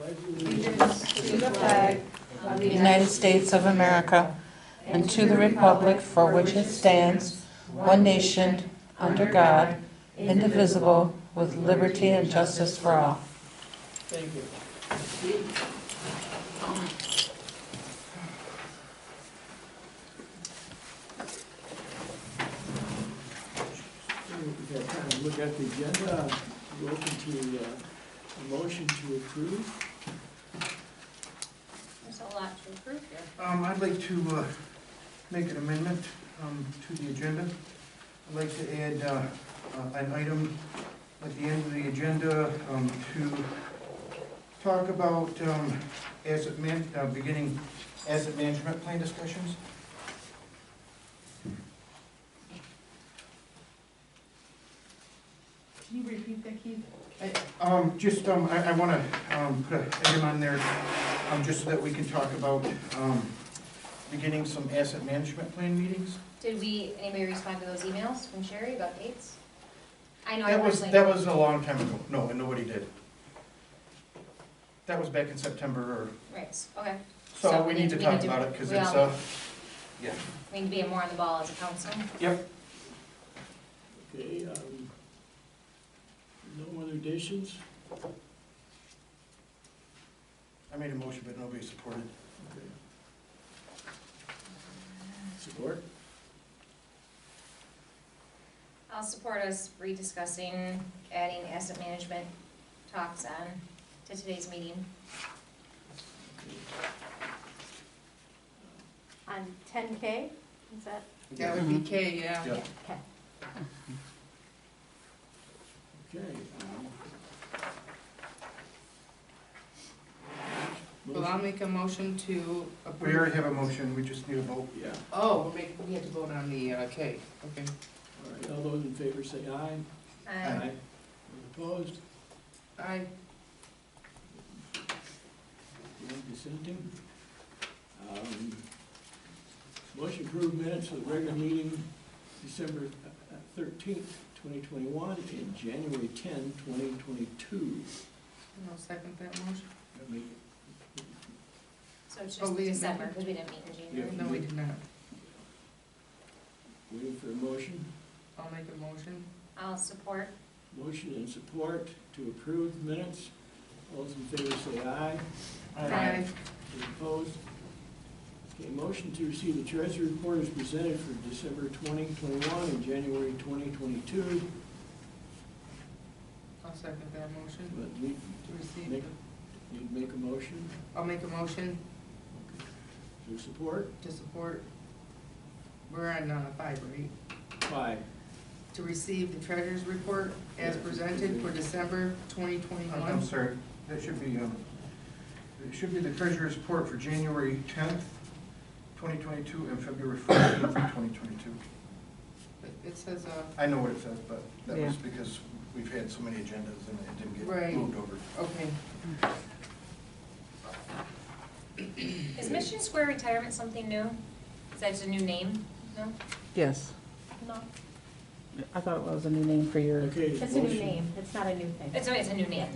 allegiance to the flag of the United States of America and to the republic for which it stands, one nation, under God, indivisible, with liberty and justice for all. Thank you. We've got time to look at the agenda. We're open to a motion to approve. There's a lot to approve here. I'd like to make an amendment to the agenda. I'd like to add an item at the end of the agenda to talk about beginning asset management plan discussions. Can you repeat that, Keith? I want to put an item on there just so that we can talk about beginning some asset management plan meetings. Did anybody respond to those emails from Sherry about dates? I know I That personally. was a long time ago. No, and nobody did. That was back in September, Right, okay. so we need to talk about it because it's yeah. We need to be more on the ball as a council. Yep. Okay, no other additions? I made a motion, but nobody supported. Okay. Support? I'll support us rediscussing adding asset management talks on to today's meeting. On 10K, is that? That would be K, yeah. Yeah. Okay. Okay. Well, I'll make a motion to We approve. already have a motion, we just need a vote. Yeah, Oh, we have to vote on the K, okay. all right, all those in favor say aye. Aye. Those opposed? Aye. One dissenting. Motion approved minutes of the regular meeting, December 13th, 2021, and January 10, 2022. And I'll second that motion. That make- So it's Oh, just we didn't December, make because we didn't meet in January. Yeah. No, we did not. Waiting for a motion. I'll make a motion. I'll support. Motion and support to approve minutes. All those in favor say aye. Aye. Those opposed? Okay, motion to receive the treasury report is presented for December 2021 and January 2022. I'll second that motion But need to receive. Make- need to make a motion I'll make a motion to support. to support. We're on 5, right? 5. To receive the treasurer's report as presented for December I'm 2021. sorry, that should be, it should be the treasurer's report for January 10th, 2022, and February 14th, 2022. It says, I know what it says, but that Yeah. was because we've had so many agendas and it didn't get Right. moved over. okay. Is Mission Square Retirement something new? Is that just a new name? No? Yes, No. I thought it was a new name for your, Okay. It's a new motion. name, it's not a new thing. It's a new name.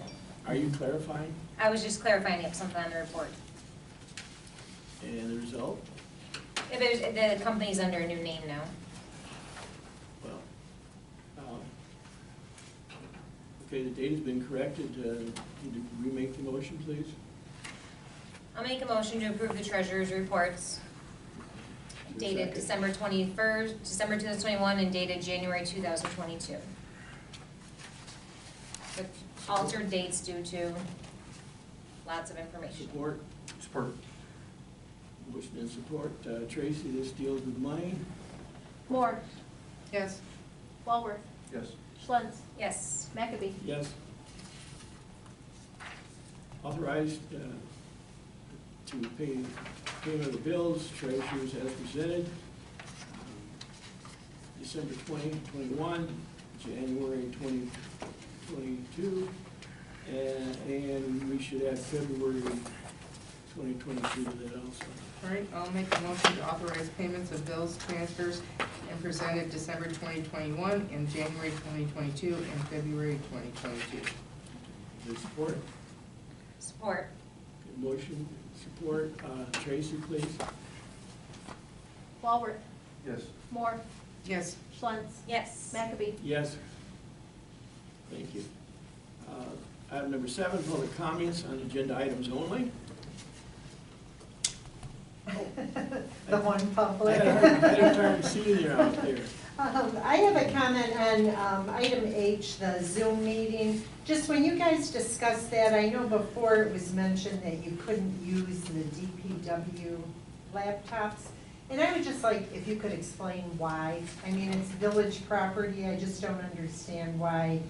Are you clarifying? I was just clarifying if something on the report. And the result? If the company's under a new name now. Well, okay, the date has been corrected. Can you remake the motion, please? I'll make a motion to approve the treasurer's reports Is there a dated second? December 2021, and dated January 2022. With altered dates due to lots of information. Support? Support. Motion and support. Tracy, this deals with money. Moore, Yes. Walworth, Yes. Schlens, Yes. McAbey. Yes. Authorized to pay payment of the bills, treasurers as presented. December 2021, January 2022, and we should add February 2022 to that also. All right, I'll make a motion to authorize payments of bills, transfers, and presented December 2021 and January 2022 and February 2022. Is there support? Support. Motion, support, Tracy, please. Walworth. Yes. Moore. Yes. Schlenz. Yes. McAbey. Yes. Thank you. Item number 7, public comments on agenda items only. The one public. I had a time seeing you out there. I have a comment on item H, the Zoom meeting. Just when you guys discussed that, I know before it was mentioned that you couldn't use the DPW laptops. And I would just like, if you could explain why. I mean, it's village property, I just don't understand why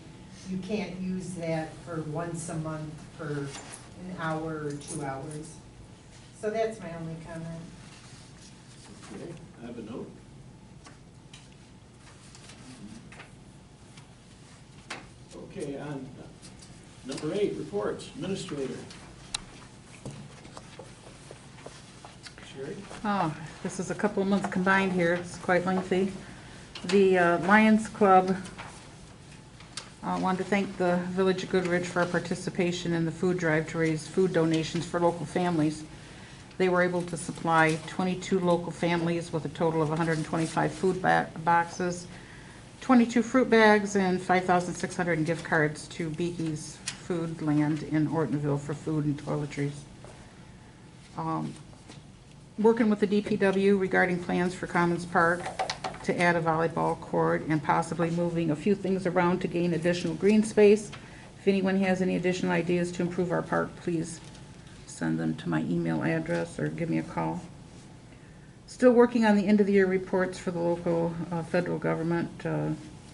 you can't use that for once a month for an hour or 2 hours. So that's my only comment. Okay, I have a note. Okay, on number 8, reports, administrator. Sherry? Oh, this is a couple of months combined here, it's quite lengthy. The Lions Club wanted to thank the Village of Goodrich for our participation in the food drive to raise food donations for local families. They were able to supply 22 local families with a total of 125 food boxes, 22 fruit bags, and 5,600 gift cards to Beaky's Food Land in Ortonville for food and toiletries. Working with the DPW regarding plans for Commons Park to add a volleyball court and possibly moving a few things around to gain additional green space. If anyone has any additional ideas to improve our park, please send them to my email address or give me a call. Still working on the end of the year reports for the local federal government.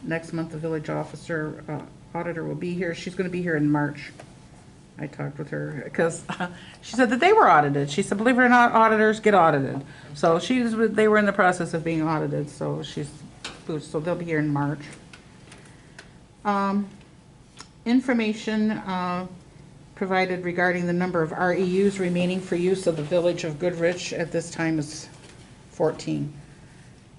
Next month, the village auditor will be here. She's going to be here in March. I talked with her because she said that they were audited. She said, believe it or not, auditors get audited. So they were in the process of being audited. So so they'll be here in March. Information provided regarding the number of REUs remaining for use of the Village of Goodrich at this time is 14.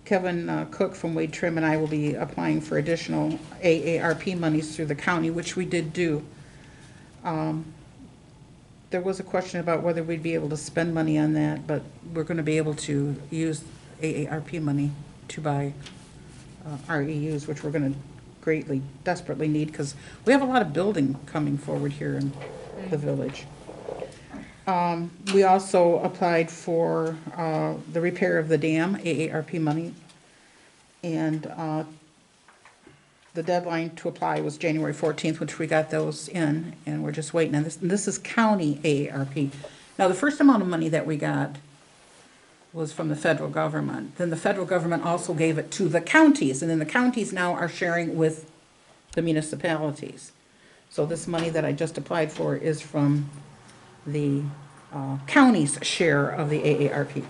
Kevin Cook from Wade Trim and I will be applying for additional AARP monies through the county, which we did do. There was a question about whether we'd be able to spend money on that, but we're going to be able to use AARP money to buy REUs, which we're going to desperately need because we have a lot of building coming forward here in the village. We also applied for the repair of the dam, AARP money, and the deadline to apply was January 14th, which we got those in, and we're just waiting on this. And this is county AARP. Now, the first amount of money that we got was from the federal government. Then the federal government also gave it to the counties, and then the counties now are sharing with the municipalities. So this money that I just applied for is from the county's share of the AARP.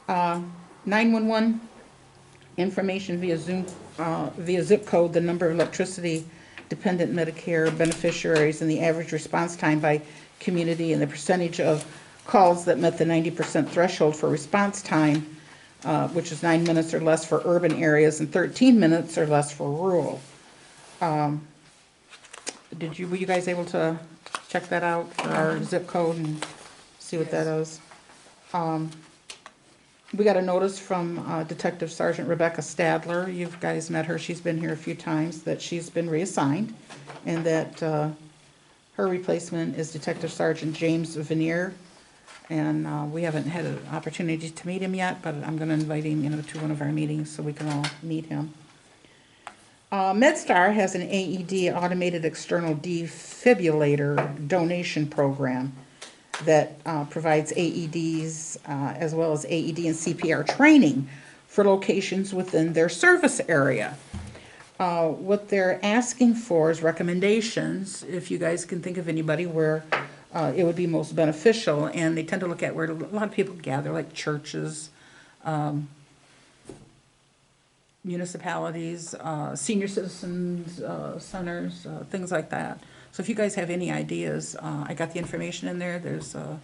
911 information via Zoom, via zip code, the number of electricity dependent Medicare beneficiaries and the average response time by community and the percentage of calls that met the 90% threshold for response time, which is 9 minutes or less for urban areas and 13 minutes or less for rural. Were you guys able to check that out for our zip code and see what that is? We got a notice from Detective Sergeant Rebecca Stadler. You guys met her. She's been here a few times, that she's been reassigned and that her replacement is Detective Sergeant James Veneer. And we haven't had an opportunity to meet him yet, but I'm going to invite him, to one of our meetings so we can all meet him. MedStar has an AED, automated external defibrillator donation program that provides AEDs as well as AED and CPR training for locations within their service area. What they're asking for is recommendations, if you guys can think of anybody where it would be most beneficial, and they tend to look at where a lot of people gather, like churches, municipalities, senior citizens centers, things like that. So if you guys have any ideas, I got the information in there. There's an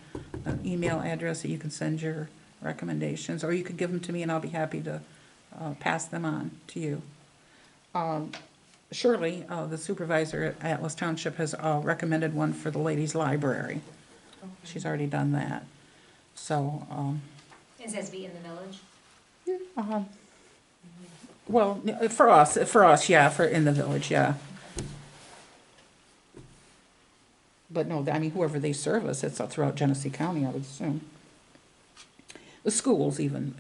email address that you can send your recommendations, or you could give them to me and I'll be happy to pass them on to you. Shirley, the supervisor at Atlas Township, has recommended one for the ladies' library. She's already done that. So, It says be in the village. well, for us, yeah, for in the village, yeah. But no, I mean, whoever they service, it's throughout Genesee County, I would assume. The schools even,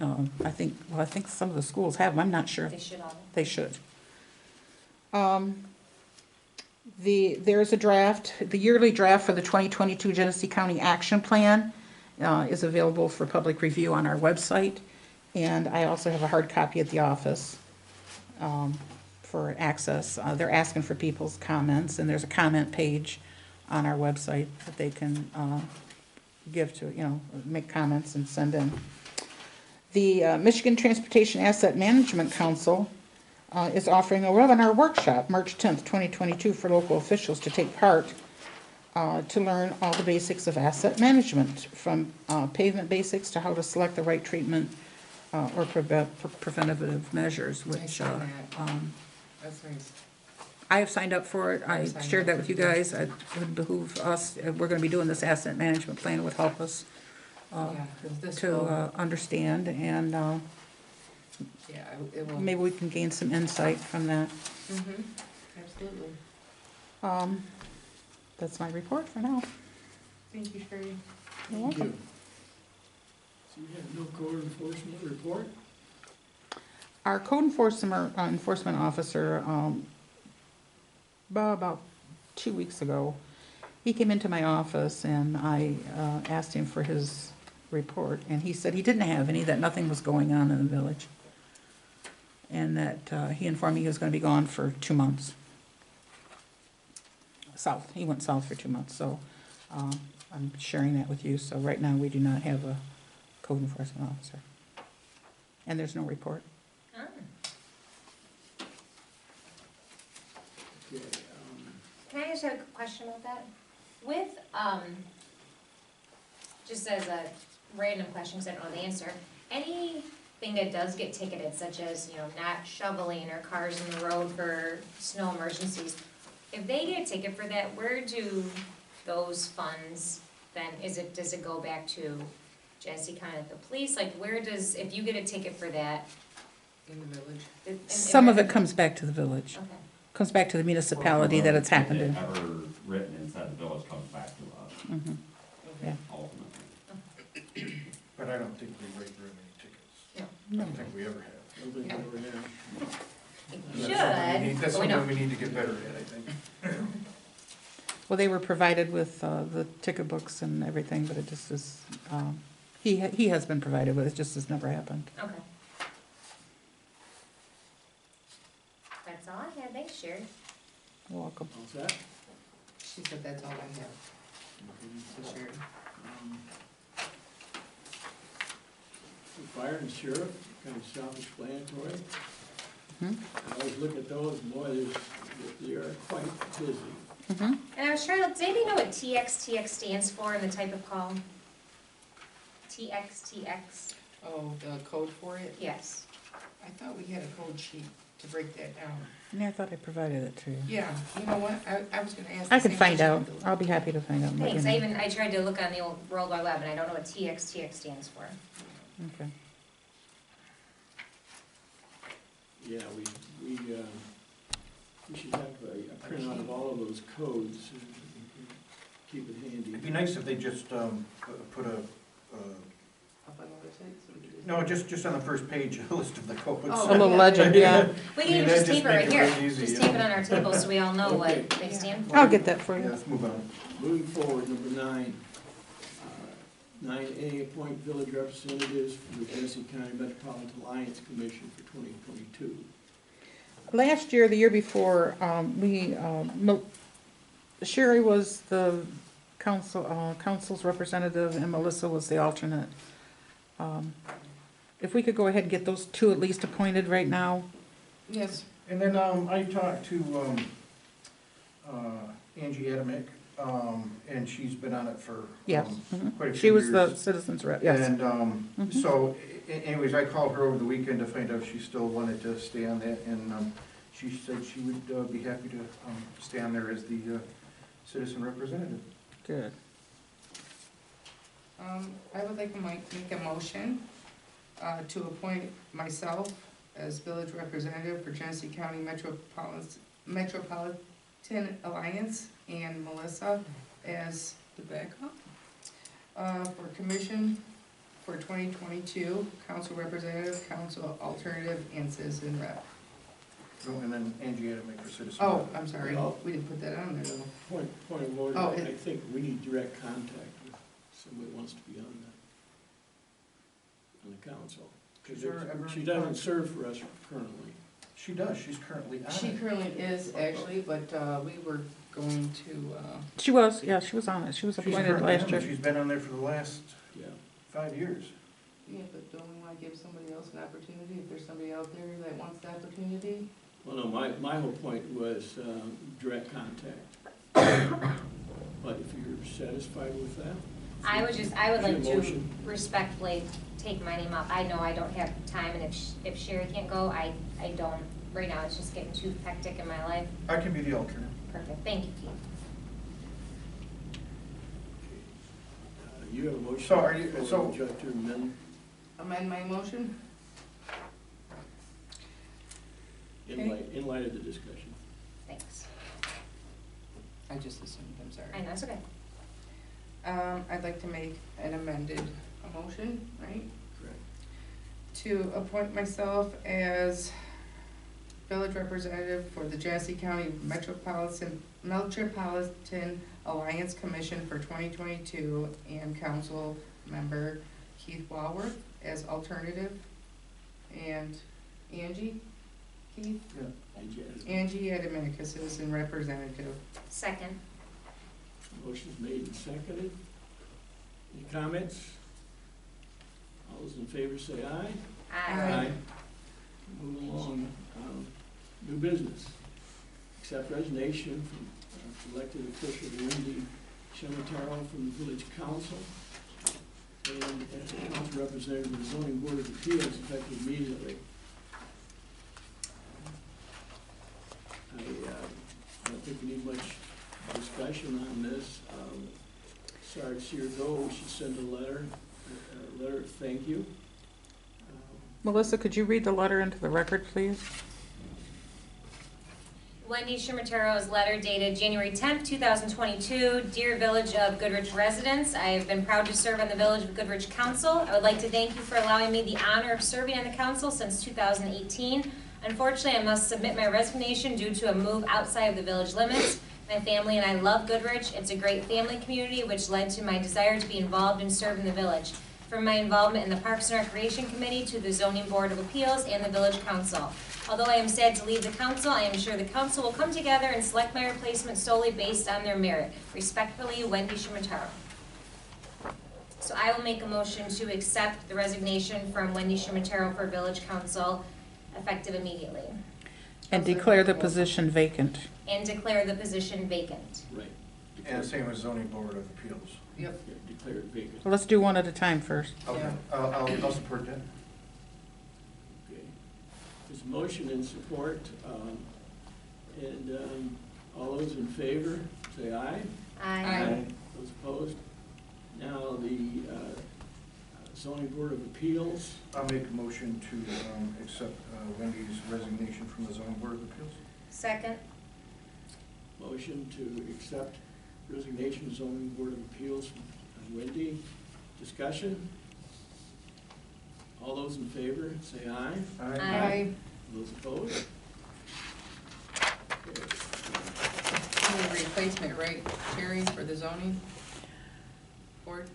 I think some of the schools have them, I'm not sure. They should all. They should. There's a draft, the yearly draft for the 2022 Genesee County Action Plan is available for public review on our website. And I also have a hard copy at the office for access. They're asking for people's comments, and there's a comment page on our website that they can give to, make comments and send in. The Michigan Transportation Asset Management Council is offering a webinar workshop, March 10th, 2022, for local officials to take part to learn all the basics of asset management, from pavement basics to how to select the right treatment or preventative measures, I which saw that. That's nice. I have signed up for it. I shared that with you guys. It would behoove us, we're gonna be doing this asset management plan, would help us Yeah, 'cause this to will, understand, and yeah, it will. maybe we can gain some insight from that. Mhm, absolutely. That's my report for now. Thank you, Sherry. You're Thank welcome. you. So you have no code enforcement report? Our code enforcement officer, about 2 weeks ago, he came into my office and I asked him for his report, and he said he didn't have any, that nothing was going on in the village. And that he informed me he was gonna be gone for 2 months. South, he went south for 2 months, so I'm sharing that with you. So right now, we do not have a code enforcement officer. And there's no report. Oh. Okay, Can I just have a question about that? With, just as a random question, because I don't know the answer, anything that does get ticketed, such as, not shoveling or cars in the road for snow emergencies, if they get a ticket for that, where do those funds then, does it go back to Genesee County, the police? Like, if you get a ticket for that? In the village. Some of it comes back to the village, Okay. comes back to the municipality that it's happened in. Ever written inside the village comes back to us, Mhm. Yeah. ultimately. But I don't think we write very many tickets. I No. don't think we ever have. I don't think we ever have. You should, That's but we don't. something we need to get better at, I think. Well, they were provided with the ticket books and everything, but it just is, he has been provided with, it just has never happened. Okay. That's all I had, thanks, Sherry. You're welcome. All set? She said that's all I have, so Sherry. The fire and sheriff, kind of self-explanatory. Mhm. I always look at those, boy, they are quite busy. Mhm. And I was trying to, does anybody know what TXTX stands for in the type of call? TXTX? Oh, the code for it? Yes. I thought we had a code sheet to break that down. Yeah, I thought I provided it to you. Yeah, you know what, I was gonna ask. I the can same find out. question. I'll be happy to find out. and let you Thanks, know. I tried to look on the old World Wide Web and I don't know what TXTX stands for. Okay. Yeah, we should have a printout of all of those codes, and keep it handy. It'd be nice if they just put a, Up on the website, so we can just. no, just on the first page, a list of the codes. Oh, A little legend, yeah. We I can mean, even that just just tape it make right it here, really easy, just yeah. tape it on our table so we all know what Okay. they stand for. I'll get that for Yeah, you. let's move on. Moving forward, number 9. 9A, appoint village representatives for the Genesee County Metropolitan Alliance Commission for 2022. Last year, the year before, Sherry was the council's representative and Melissa was the alternate. If we could go ahead and get those two at least appointed right now. Yes, And then I talked to Angie Adamick, and she's been on it for Yes. quite a few years. She was the citizens rep, yes. And Mhm. so anyways, I called her over the weekend to find out if she still wanted to stay on that, and she said she would be happy to stay on there as the citizen representative. Good. I would like to make a motion to appoint myself as village representative for Genesee County Metropolitan Alliance and Melissa as the backup for commission for 2022, council representative, council alternative, and citizen rep. Oh, and then Angie had to make her citizen. Oh, I'm sorry, Well- we didn't put that on there though. Point of order, Oh, I it- think we need direct contact with somebody who wants to be on the council. 'Cause Is there ever she any doesn't contact? serve for us currently. She does, she's currently on She it. currently is actually, but we were going to, She was, yeah, she was on it. She was She's appointed currently last on it. year. She's been on there for the last Yeah. 5 years. yeah, but don't we wanna give somebody else an opportunity if there's somebody out there that wants the opportunity? Well, no, my whole point was direct contact. But if you're satisfied with that? I would Is like your to motion? respectfully take my name up. I know I don't have time, and if Sherry can't go, I don't. Right now, it's just getting too hectic in my life. I can be the alternate. Perfect, thank you, Keith. You have a motion? So are you- Or so- would you like to amend Amend my motion? in light of the discussion? Thanks. I just assumed, I'm sorry. I know, it's okay. I'd like to make an amended motion, right? Correct. To appoint myself as village representative for the Genesee County Metropolitan Alliance Commission for 2022, and council member Keith Walworth as alternative, and Angie, Keith? And yes, Angie Adamica, citizen representative. Second. motion's made and seconded. Any comments? All those in favor say aye. Aye. Move along. New business. Accept resignation from elected official Wendy Shemataro from the village council and as a council representative of the zoning board of appeals effective immediately. I don't think we need much discussion on this. Sorry to see her go. We should send a letter of thank you. Melissa, could you read the letter into the record, please? Wendy Shimatero's letter dated January 10th, 2022. Dear Village of Goodrich residents, I have been proud to serve on the Village of Goodrich Council. I would like to thank you for allowing me the honor of serving on the council since 2018. Unfortunately, I must submit my resignation due to a move outside of the village limits. My family and I love Goodrich. It's a great family community, which led to my desire to be involved and serve in the village. From my involvement in the Parks and Recreation Committee to the Zoning Board of Appeals and the Village Council. Although I am sad to leave the council, I am sure the council will come together and select my replacement solely based on their merit. Respectfully, Wendy Shimataro. So I will make a motion to accept the resignation from Wendy Shimataro for Village Council effective immediately. And declare the position vacant. And declare the position vacant. Right. And same as zoning board of appeals. Yep. Yeah, declare it vacant. Let's do one at a time first. Okay, Yeah. I'll support that. Okay. There's a motion and support, and all those in favor, say aye. Aye. Those opposed? Now, the zoning board of appeals, I'll make a motion to accept Wendy's resignation from the zoning board of appeals. Second. motion to accept resignation of zoning board of appeals from Wendy. Discussion? All those in favor, say aye. Aye. Those opposed? Okay. Need a replacement, right, Sherry, for the zoning board?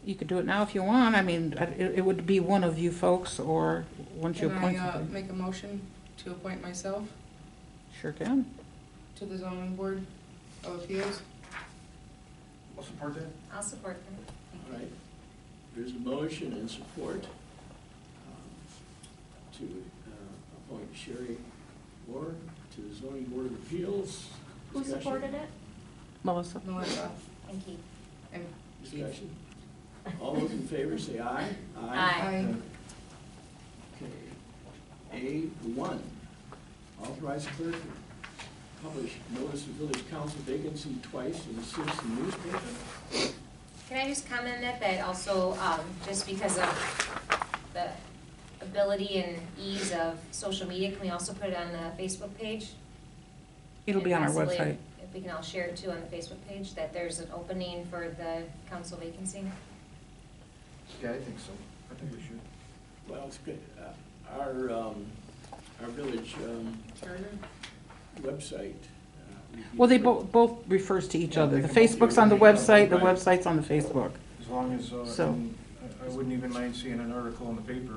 You could do it now if you want. I mean, it would be one of you folks, or once you Can appoint I somebody. make a motion to appoint myself Sure can. to the zoning board of appeals? I'll support that. I'll support them. All right. There's a motion and support to appoint Sherry Moore to the zoning board of appeals. Who Discussion? supported it? Melissa? Melissa And Keith. and Keith. Discussion? All those in favor say aye. Aye. Okay. A1, authorize the clerk to publish notice of village council vacancy twice in the Citizen newspaper. Can I just comment that also, just because of the ability and ease of social media, can we also put it on the Facebook page? It'll be on our And possibly, website. if we can all share it too on the Facebook page, that there's an opening for the council vacancy. Yeah, I think so. I think we should. Well, it's good. Our village Charter? website. Well, they both refers to each Yeah, other. they The can both Facebook's do on the it. website, the Right. website's on the Facebook. As long as, So- and I wouldn't even mind seeing an article in the paper,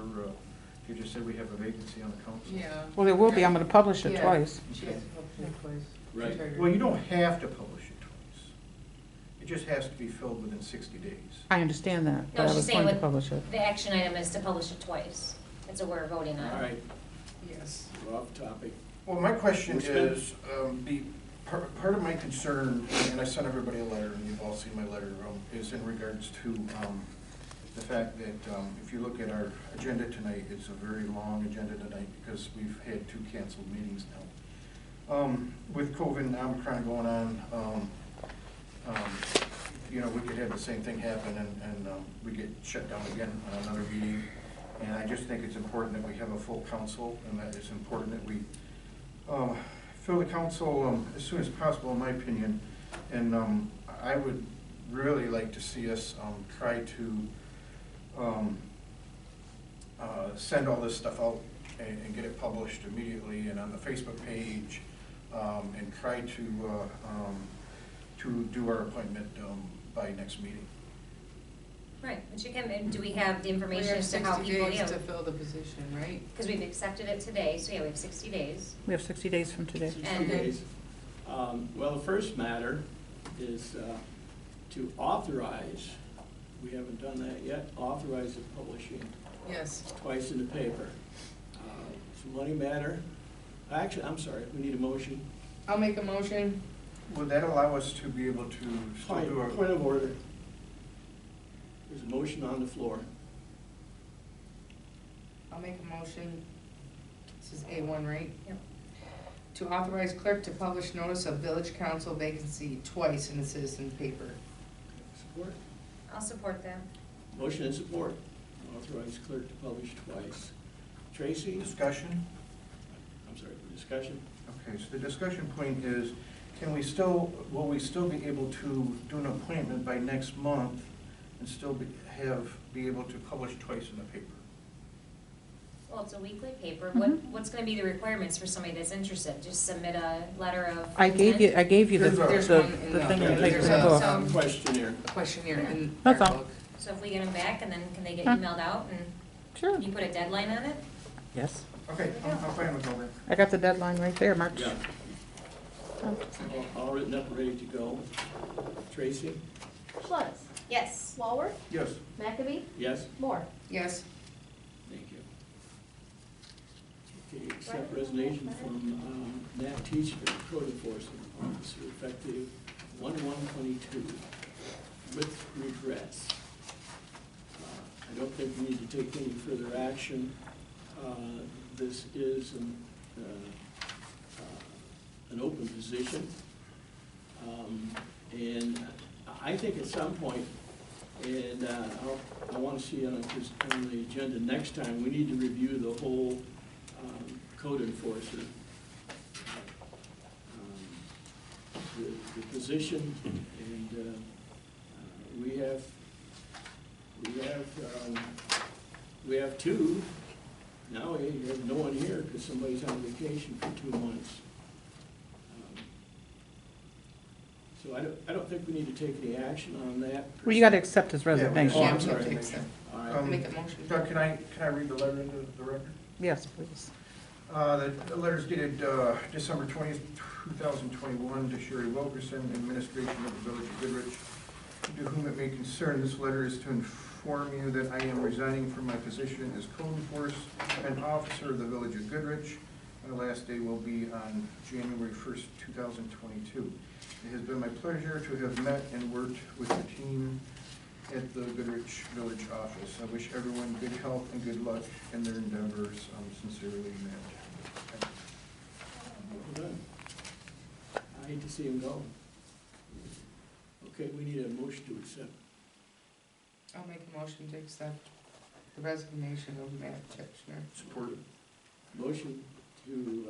if you just said we have a vacancy on the council. Yeah. Well, there will be, I'm gonna publish it Yeah. twice. She has to publish it twice. Right. Charter. Well, you don't have to publish it twice. It just has to be filled within 60 days. I understand that, but I she's was saying going to what- publish it. The action item is to publish it twice. That's what we're voting on. All right, Yes. we're off topic. Well, my question We're spend- is, part of my concern, and I sent everybody a letter, and you've all seen my letter, is in regards to the fact that if you look at our agenda tonight, it's a very long agenda tonight because we've had 2 canceled meetings now. With COVID and Omicron going on, you know, we could have the same thing happen and we get shut down again on another meeting. And I just think it's important that we have a full council, and that it's important that we fill the council as soon as possible, in my opinion. And I would really like to see us try to send all this stuff out and get it published immediately and on the Facebook page, and try to do our appointment by next meeting. Right, but you can, and do we have the We information have as to how 60 people, days yeah, to fill the position, right? because we've accepted it today, so yeah, we have 60 days. We have 60 days from today. 60 And- days. Well, the first matter is to authorize, we haven't done that yet, authorize the publishing Yes. twice in the paper. It's a money matter. Actually, I'm sorry, we need a motion. I'll make a motion. Would that allow us to be able to still do our? Point of order. There's a motion on the floor. I'll make a motion. This is A1, right? Yep. To authorize clerk to publish notice of village council vacancy twice in the citizen paper. Support? I'll support that. Motion and support. Authorize clerk to publish twice. Tracy? Discussion? I'm sorry, discussion? Okay, so the discussion point is, will we still be able to do an appointment by next month and still be able to publish twice in the paper? Well, it's a weekly paper. Mhm. What's gonna be the requirements for somebody that's interested? Just submit a letter of I gave you the There's one in the the- thing in the there's paper a- book. some- Questionnaire. A questionnaire in That's our all. book. So if we get them back, and then can they get Huh. emailed out, and Sure. can you put a deadline on it? Yes. Okay, I'm fine with all that. I got the deadline right there, March. Yeah. All written up, ready to go. Tracy? Schultz, Yes. Walworth, Yes. McAbey, Yes? Moore. Yes. Thank you. Okay, accept resignation from Nat Teacher, code enforcement officer, effective 1/1/22, with regrets. I don't think we need to take any further action. This is an open position. And I think at some point, and I want to see on the agenda next time, we need to review the whole code enforcer. The position, and we have 2. Now we have no one here because somebody's on vacation for 2 months. So I don't think we need to take any action on that. Well, you got to accept his Yeah, we resignation. Oh, Yeah, I'm we sorry. have to accept. All right. Um, Make a motion. Doug, can I read the letter into the record? Yes, please. The letter's dated December 20th, 2021, to Sherry Wilkerson, administration of the Village of Goodrich. To whom it may concern, this letter is to inform you that I am resigning from my position as code enforcement officer of the Village of Goodrich. My last day will be on January 1st, 2022. It has been my pleasure to have met and worked with the team at the Goodrich Village office. I wish everyone good health and good luck in their endeavors. Sincerely, Matt. good. I hate to see him go. Okay, we need a motion to accept. I'll make a motion to accept the resignation of Matt Titchener. Support. Motion to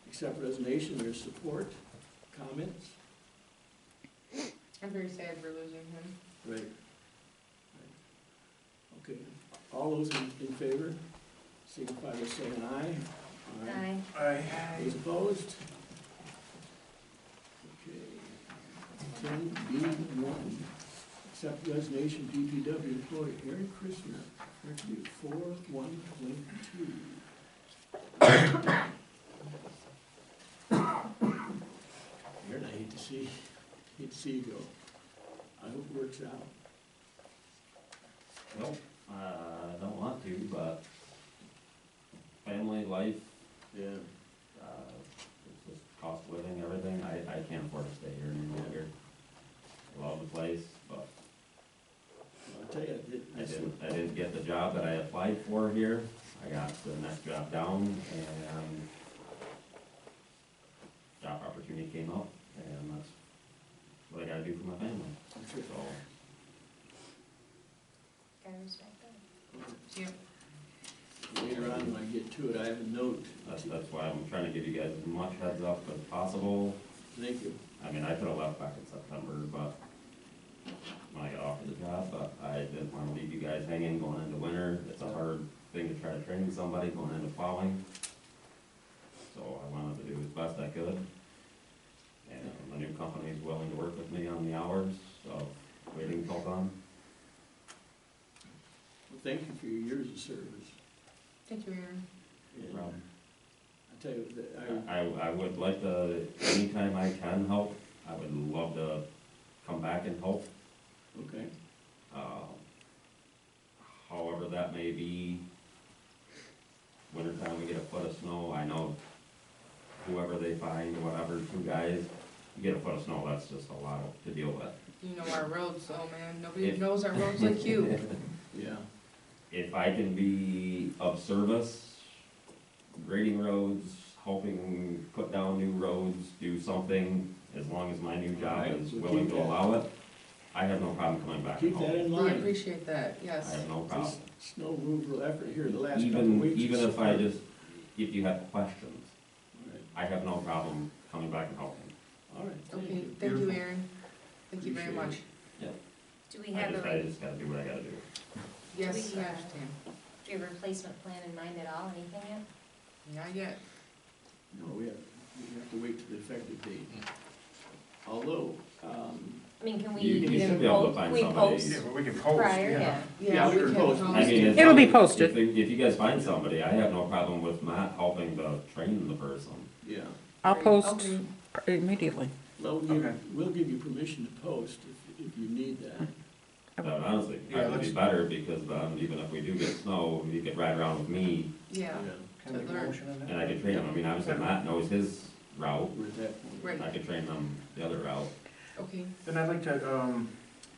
accept resignation, there's support, comments? I'm very sad we're losing him. Right. Okay, all those in favor, signify by saying aye. Aye. Aye. Those opposed? Okay. 10B1, accept resignation DPW employee Aaron Christner, effective 4/1/22. Aaron, I hate to see you go. I hope it works out. Well, I don't want to, but family, life, Yeah. it's just cost of living, everything, I can't afford to stay here any longer. I love the place, but I'll tell you, I didn't get the job that I applied for here. I got the next job down, and job opportunity came up, and that's what I gotta do for my family, so. Gotta respect that. Yep. later on when I get to it, I have a note. That's why I'm trying to give you guys as much heads up as possible. Thank you. I mean, I could have left back in September, but when I got offered the job, but I didn't want to leave you guys hanging going into winter. It's a hard thing to try to train somebody going into plowing. So I wanted to do as best I could. And the new company is willing to work with me on the hours of waiting till done. Well, thank you for your years of service. Thank you, Aaron. And Problem. I tell you, that I would like to, anytime I can help, I would love to come back and help. okay, However that may be, wintertime we get a foot of snow, I know whoever they find, whatever, 2 guys, you get a foot of snow, that's just a lot to deal with. You know our roads, oh man, nobody If- knows our roads like you. yeah, If I can be of service, grading roads, helping put down new roads, do something, as long as my new job Alright, is we'll willing keep to that. allow it, I have no problem coming back and keep that helping. in We mind. appreciate that, I yes. have no problem. This snow removal effort here the last couple of Even, weeks. even is if I superb. just, if you have questions, All right, I have no problem coming back and helping. all right, thank Okay, you. thank you, Aaron. Thank you very Appreciate much. Do we have I a, just gotta do what I gotta do. Yes, We, I understand. do you have a replacement plan in mind at all, anything yet? Not yet. No, we have to wait to the effective date. Although, I mean, can we You should even be able to post, find we somebody. post Yeah, but we can post, prior, yeah. Yeah, we we can can post. post. I mean, it. It'll be posted. If you guys find somebody, I have no problem with Matt helping to train the person. yeah, I'll post Okay. immediately. well, Okay. we'll give you permission to post if you need that. That would honestly Yeah, probably be let's- better, because then even if we do get snow, you could ride around with me, Yeah, Can I make a motion on that? and I could train him. I mean, obviously Matt knows his route, We're at that point. Right. I could train them the other route. okay. Then I'd like to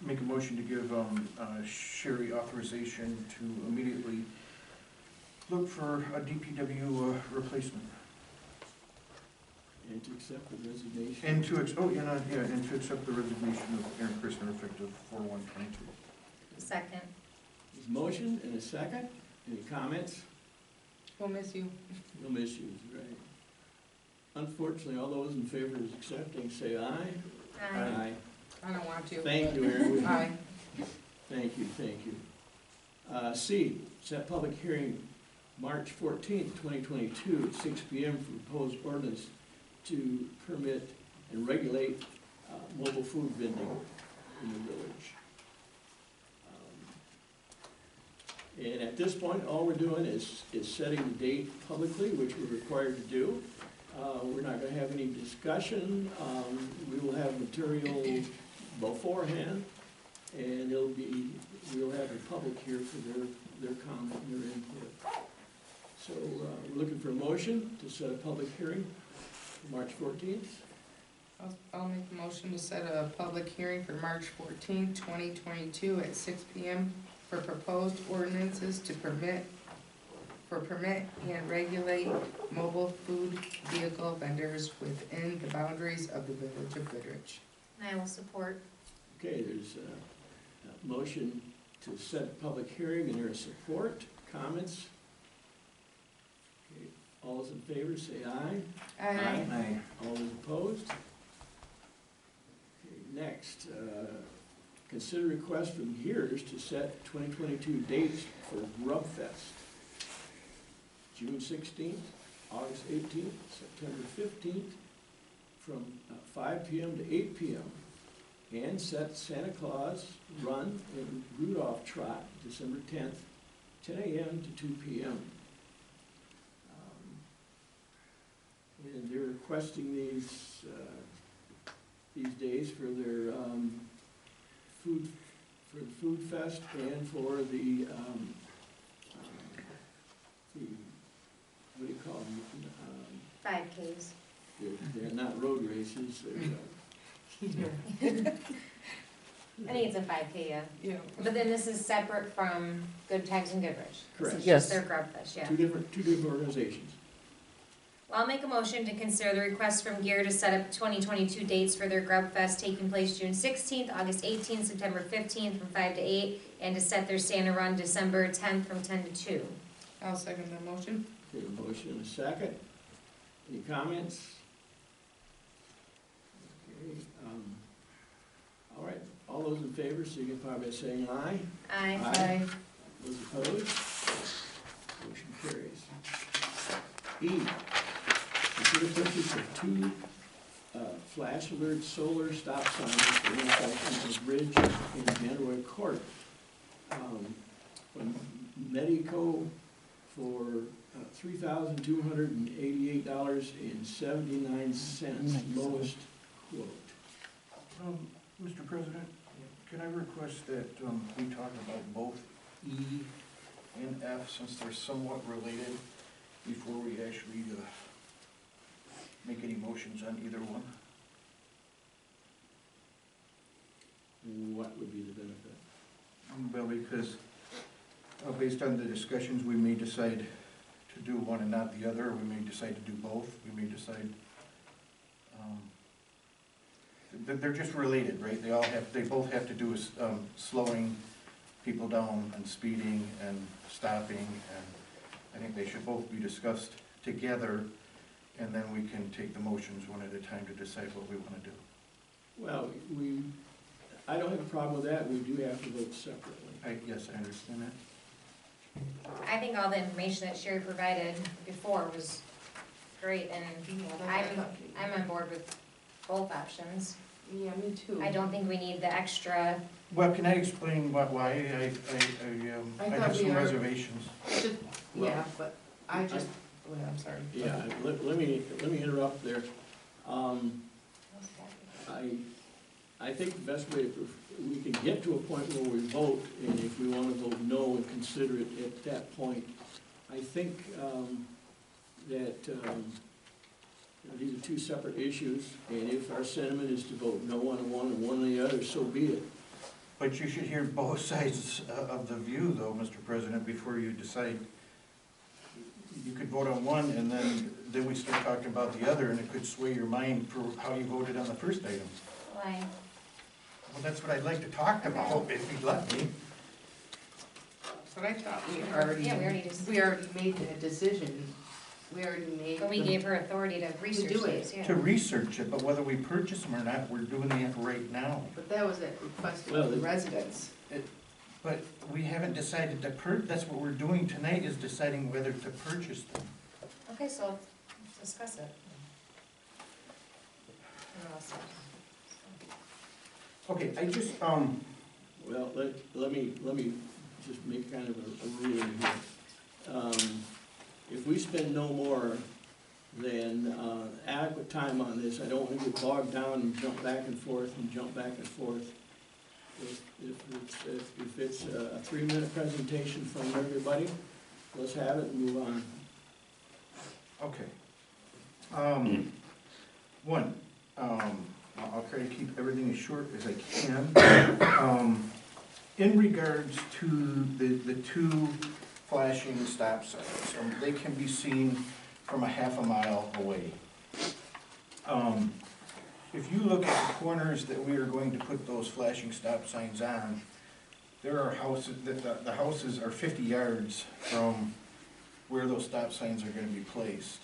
make a motion to give Sherry authorization to immediately look for a DPW replacement. And to accept the resignation. And to, and to accept the resignation of Aaron Christner effective 4/1/22. second? There's a motion and a second. Any comments? We'll miss you. No issues, right? Unfortunately, all those in favor of accepting, say aye. Aye. I don't want to. Thank you, Aaron. Aye. Thank you, thank you. C, set public hearing March 14th, 2022, at 6 PM for proposed ordinance to permit and regulate mobile food vending in the village. And at this point, all we're doing is setting the date publicly, which we're required to do. We're not gonna have any discussion. We will have material beforehand, and we'll have the public here for their comment and their input. So, we're looking for a motion to set a public hearing for March 14th. I'll make a motion to set a public hearing for March 14th, 2022 at 6 PM for proposed ordinances to permit for permit and regulate mobile food vehicle vendors within the boundaries of the village of Goodrich. And I will support. Okay, there's a motion to set a public hearing, and there's support, comments. Okay, all those in favor say aye. Aye. All those opposed? Okay, next, consider request from Gears to set 2022 dates for Grub Fest. June 16th, August 18th, September 15th, from 5 p.m. to 8 p.m. And set Santa Claus Run and Rudolph Trot, December 10th, 10 a.m. to 2 p.m. And they're requesting these days for their food, for the food fest and for the what do you call them? 5Ks. They're not road races, they're, I think it's a 5K, yeah. Yeah. But then this is separate from Good Times and Goodrich. This Correct. is Yes. just their grub fest, yeah. two different organizations. Well, I'll make a motion to consider the request from Gear to set up 2022 dates for their Grub Fest taking place June 16th, August 18th, September 15th from 5 to 8, and to set their Santa Run December 10th from 10 to 2. I'll second the motion. Okay, a motion and a second. Any comments? Okay, all right, all those in favor signify by saying aye. Aye. Aye. Those opposed? Motion carries. E, consider purchase of 2 flash alert solar stop signs for intersections of Ridge and Manaway Court. From Medico for $3,288.79, lowest quote. Mr. President, can I request that we talk about both E and F, since they're somewhat related, before we actually make any motions on either one? What would be the benefit? Well, because based on the discussions, we may decide to do one and not the other, or we may decide to do both, we may decide, they're just related, right? They both have to do with slowing people down and speeding and stopping, and I think they should both be discussed together, and then we can take the motions one at a time to decide what we want to do. Well, I don't have a problem with that, we do have to vote separately. Yes, I understand that. I think all the information that Sherry provided before was great, and I'm on board with both options. Yeah, me too. I don't think we need the extra, Well, can I explain why I thought have we some are- reservations? Yeah, but I just, oh, I'm sorry. Yeah, let me interrupt there. I think the best way, we can get to a point where we vote, and if we want to vote no and consider it at that point, I think that these are 2 separate issues, and if our sentiment is to vote no on one and one on the other, so be it. But you should hear both sides of the view, though, Mr. President, before you decide. You could vote on one, and then we start talking about the other, and it could sway your mind for how you voted on the first item. why, Well, that's what I'd like to talk about, if you'd let me. But I thought we already made the decision. We already made. but we gave her authority to research do it. these, yeah. To research it, but whether we purchase them or not, we're doing it right now. But that was at request Well, of the residents. But we haven't decided to that's what we're doing tonight, is deciding whether to purchase them. Okay, so let's discuss it. What else? Okay, I just, Well, let me just make kind of a ruling here. If we spend no more than adequate time on this, I don't want to get bogged down and jump back and forth and jump back and forth. If it's a 3-minute presentation from everybody, let's have it and move on. okay. One, I'll try to keep everything as short as I can. In regards to the 2 flashing stop signs. They can be seen from a half a mile away. If you look at the corners that we are going to put those flashing stop signs on, there are houses, the houses are 50 yards from where those stop signs are gonna be placed.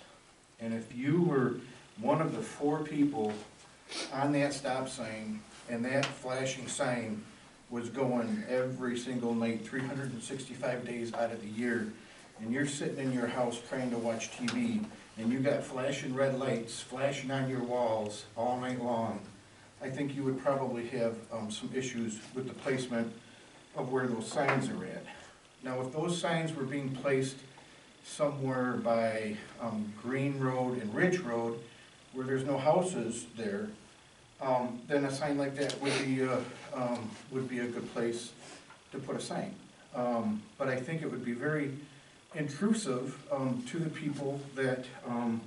And if you were one of the 4 people on that stop sign, and that flashing sign was going every single night, 365 days out of the year, and you're sitting in your house trying to watch TV, and you got flashing red lights flashing on your walls all night long, I think you would probably have some issues with the placement of where those signs are at. Now, if those signs were being placed somewhere by Green Road and Ridge Road, where there's no houses there, then a sign like that would be a good place to put a sign. But I think it would be very intrusive to the people that are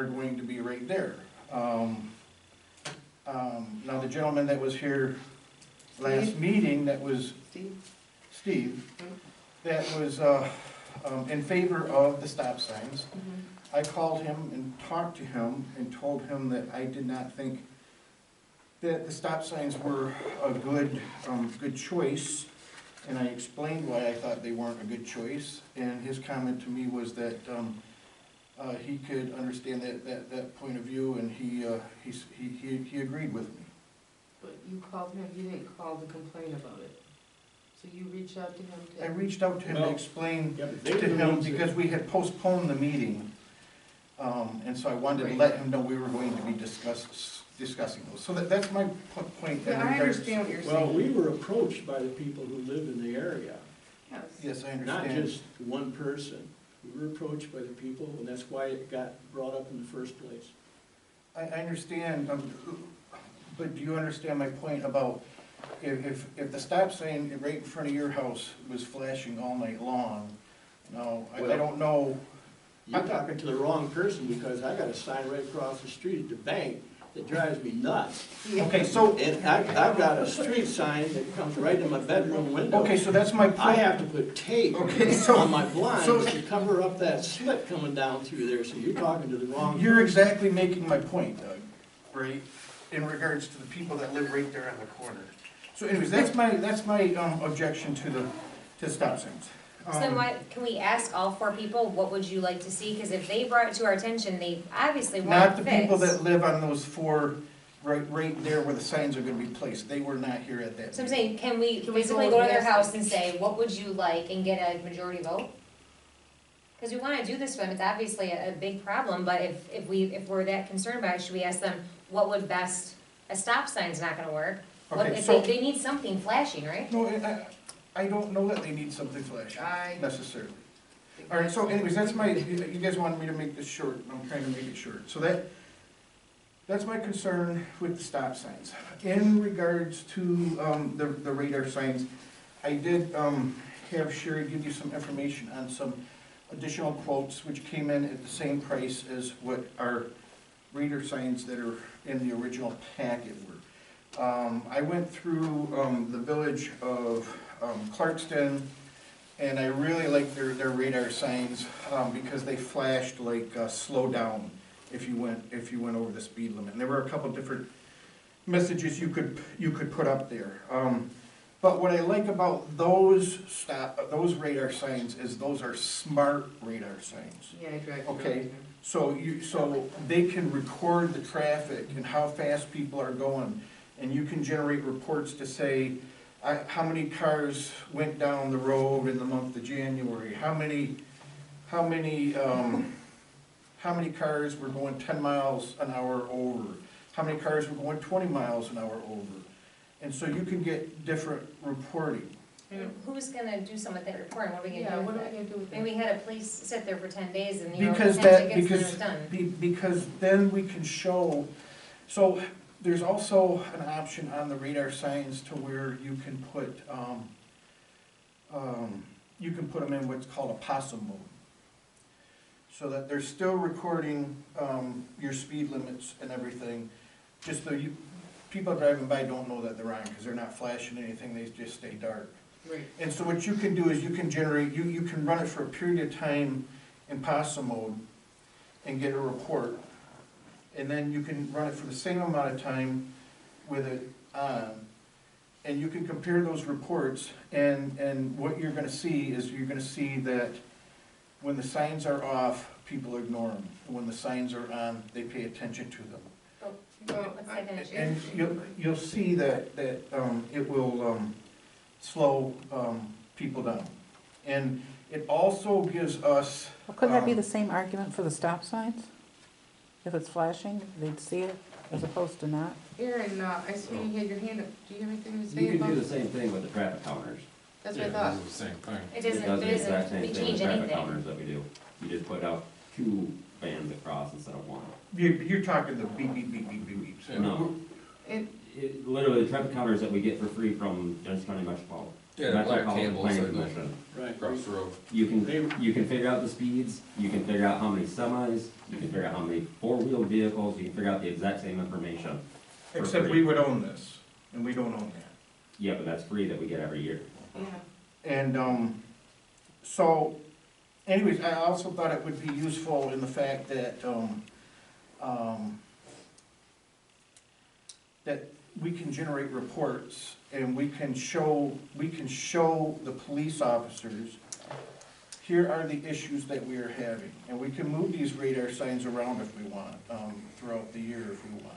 going to be right there. Now, the gentleman that was here last meeting, that was Steve, that was in favor of the stop signs. I called him and talked to him and told him that I did not think that the stop signs were a good choice, and I explained why I thought they weren't a good choice, and his comment to me was that he could understand that point of view, and he agreed with me. But you called him, you didn't call to complain about it. So you reached out to him to? I reached out to him to Well, explain Yeah, but to they were the him, ones that- because we had postponed the meeting, and so I wanted to let him know we were going to be discussing those. So that's my point. in Yeah, I regards- understand what you're Well, saying. we were approached by the people who live in the area, Yes. Yes, I not understand. just one person. We were approached by the people, and that's why it got brought up in the first place. I understand, but do you understand my point about if the stop sign right in front of your house was flashing all night long? No, I don't know. You're talking to the wrong person, because I got a sign right across the street at the bank that drives me nuts. Okay, so, And I've got a street sign that comes right in my bedroom window. okay, so that's my I point. have to put tape Okay, so- on my blinds so- to cover up that slit coming down through there, so you're talking to the wrong. You're exactly making my point, Doug, right, in regards to the people that live right there on the corner. So anyways, that's my objection to stop signs. So then why, can we ask all 4 people, what would you like to see? Because if they brought it to our attention, they obviously want Not it the people fixed. that live on those 4, right there where the signs are gonna be placed, they were not here at that So I'm meeting. saying, can we Can we physically go go to their yes? house and say, what would you like, and get a majority vote? Because we wanna do this for them, it's obviously a big problem, but if we're that concerned about it, should we ask them, what would best, a stop sign's not gonna work. What, Okay, if so, they need something flashing, right? no, I don't know that they need something flashing, I. necessarily. All right, so anyways, that's my, you guys wanted me to make this short, and I'm trying to make it short. So that's my concern with the stop signs. In regards to the radar signs, I did have Sherry give you some information on some additional quotes, which came in at the same price as what our radar signs that are in the original packet were. I went through the village of Clarkston, and I really like their radar signs because they flashed like slow down if you went over the speed limit. And there were a couple different messages you could put up there. But what I like about those radar signs is those are smart radar signs. Yeah, I drive. Okay. So they can record the traffic and how fast people are going, and you can generate reports to say how many cars went down the road in the month of January, how many cars were going 10 miles an hour over, how many cars were going 20 miles an hour over, and so you can get different reporting. And who's gonna do some of that reporting, what are we Yeah, gonna do what with are we that? gonna do with Maybe that? we had a police sit there for 10 days and, you know, Because 10 that, tickets and because, it's done. because then we can show, so there's also an option on the radar signs to where you can put them in what's called a possum mode. So that they're still recording, your speed limits and everything, just so people driving by don't know that they're on, because they're not flashing anything, they just stay dark. Right. And so what you can do is you can generate, you can run it for a period of time in PASA mode and get a report. And then you can run it for the same amount of time with it on. And you can compare those reports, and what you're gonna see is you're gonna see that when the signs are off, people ignore them. And when the signs are on, they pay attention to them. What's that gonna And do? you'll see that it will slow people down. And it also gives us, Well, couldn't that be the same argument for the stop signs? If it's flashing, they'd see it as opposed to not? Aaron, I see you had your hand up. Do you have anything to say You can about? do the same thing with the traffic counters. That's what I thought. the same thing. It It doesn't, does the exact same we thing with change traffic anything. counters that we do. You just put out 2 bands across instead of 1. you're talking the beep, beep, beep, beep, beep, beeps. No. And, Literally, the traffic counters that we get for free from Genesee County Metropolitan. Yeah, the black Metropolitan candles Planning that go Commission. Right. across the road. You can figure out the speeds, you can figure out how many semis, you can figure out how many 4-wheeled vehicles, you can figure out the exact same information. for Except free. we would own this, and we don't own that. Yeah, but that's free that we get every year. yeah, And, so, anyways, I also thought it would be useful in the fact that, that we can generate reports and we can show the police officers, here are the issues that we are having. And we can move these radar signs around if we want, throughout the year if we want.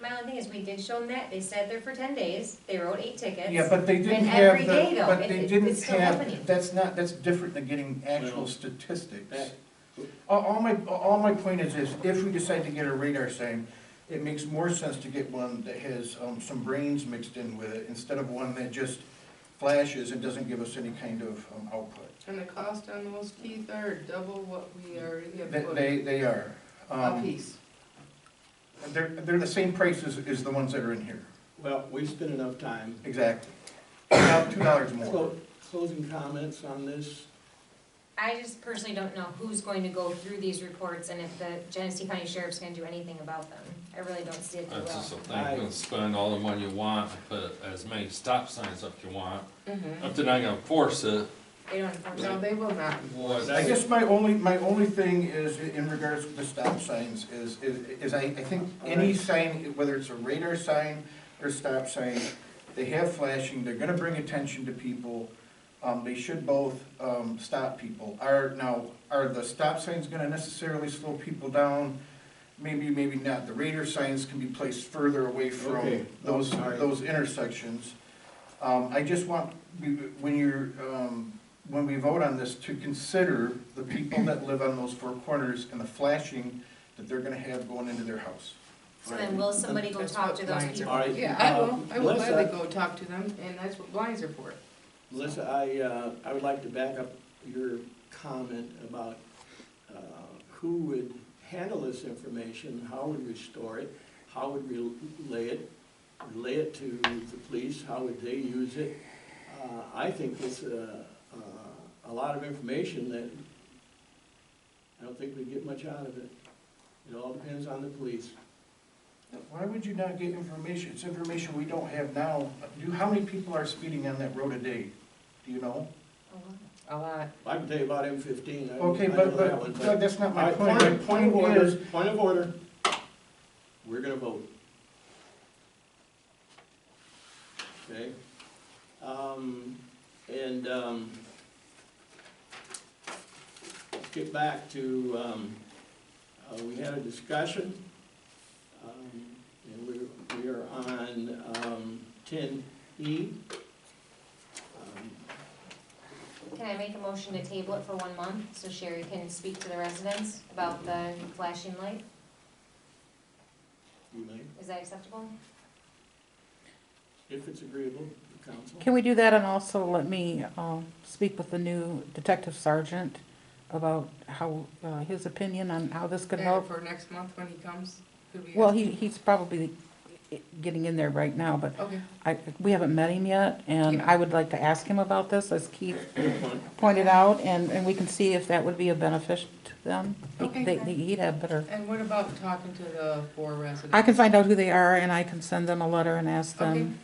My only thing is, we did show them that, they sat there for 10 days, they wrote 8 tickets. Yeah, but they didn't And have every day, the, though, but it- they it- didn't it's still happening. have, that's different than getting actual Well, statistics. that- All my point is if we decide to get a radar sign, it makes more sense to get one that has, some brains mixed in with it, instead of one that just flashes and doesn't give us any kind of, output. and the cost on those, Keith, are double what we already have They, put they are. a piece. They're the same price as the ones that are in here, Well, we spent enough time. exactly. About $2 more. Closing comments on this? I just personally don't know who's going to go through these reports and if the Genesee County Sheriff's gonna do anything about them. I really don't see it they That's will. just a thing, you can spend all the money you want, put as many stop signs up you want. Mm-hmm. If they're not gonna force it, They don't enforce No, it. they will not. what? I guess my only thing is, in regards to the stop signs, is I think any sign, whether it's a radar sign or stop sign, they have flashing, they're gonna bring attention to people, they should both, stop people. Are the stop signs gonna necessarily slow people down? Maybe, maybe not, the radar signs can be placed further away from Okay. those, All right. those intersections. I just want, when we vote on this, to consider the people that live on those 4 corners and the flashing that they're gonna have going into their house. So then will somebody go That's talk what to those blinds are people? All right. Yeah, I will Melissa- gladly go talk to them, and that's what blinds are for. Melissa, I would like to back up your comment about who would handle this information, how would we store it, how would we relay it to the police, how would they use it? I think it's a lot of information that I don't think we get much out of it. It all depends on the police. Why would you not get information? It's information we don't have now. How many people are speeding on that road a day? Do you know? A lot. I can tell you about M15. I Okay, know but, that one, but that's not All my right, point. My point of point order, is, point of order. We're gonna vote. Okay? Let's get back to, we had a discussion, and we are on 10E. Can I make a motion to table it for 1 month so Sherry can speak to the residents about the flashing light? You may, Is that acceptable? if it's agreeable to council. Can we do that, and also let me speak with the new detective sergeant about how, his opinion on how this could And help? for next month when he comes, could we? Well, ask him? he's probably getting in there right now, but Okay, we haven't met him yet, and Yeah. I would like to ask him about this, as Keith pointed out, and we can see if that would be a benefit to them. Okay. He'd have better, and what about talking to the 4 residents? I can find out who they are, and I can send them a letter and ask Okay. them.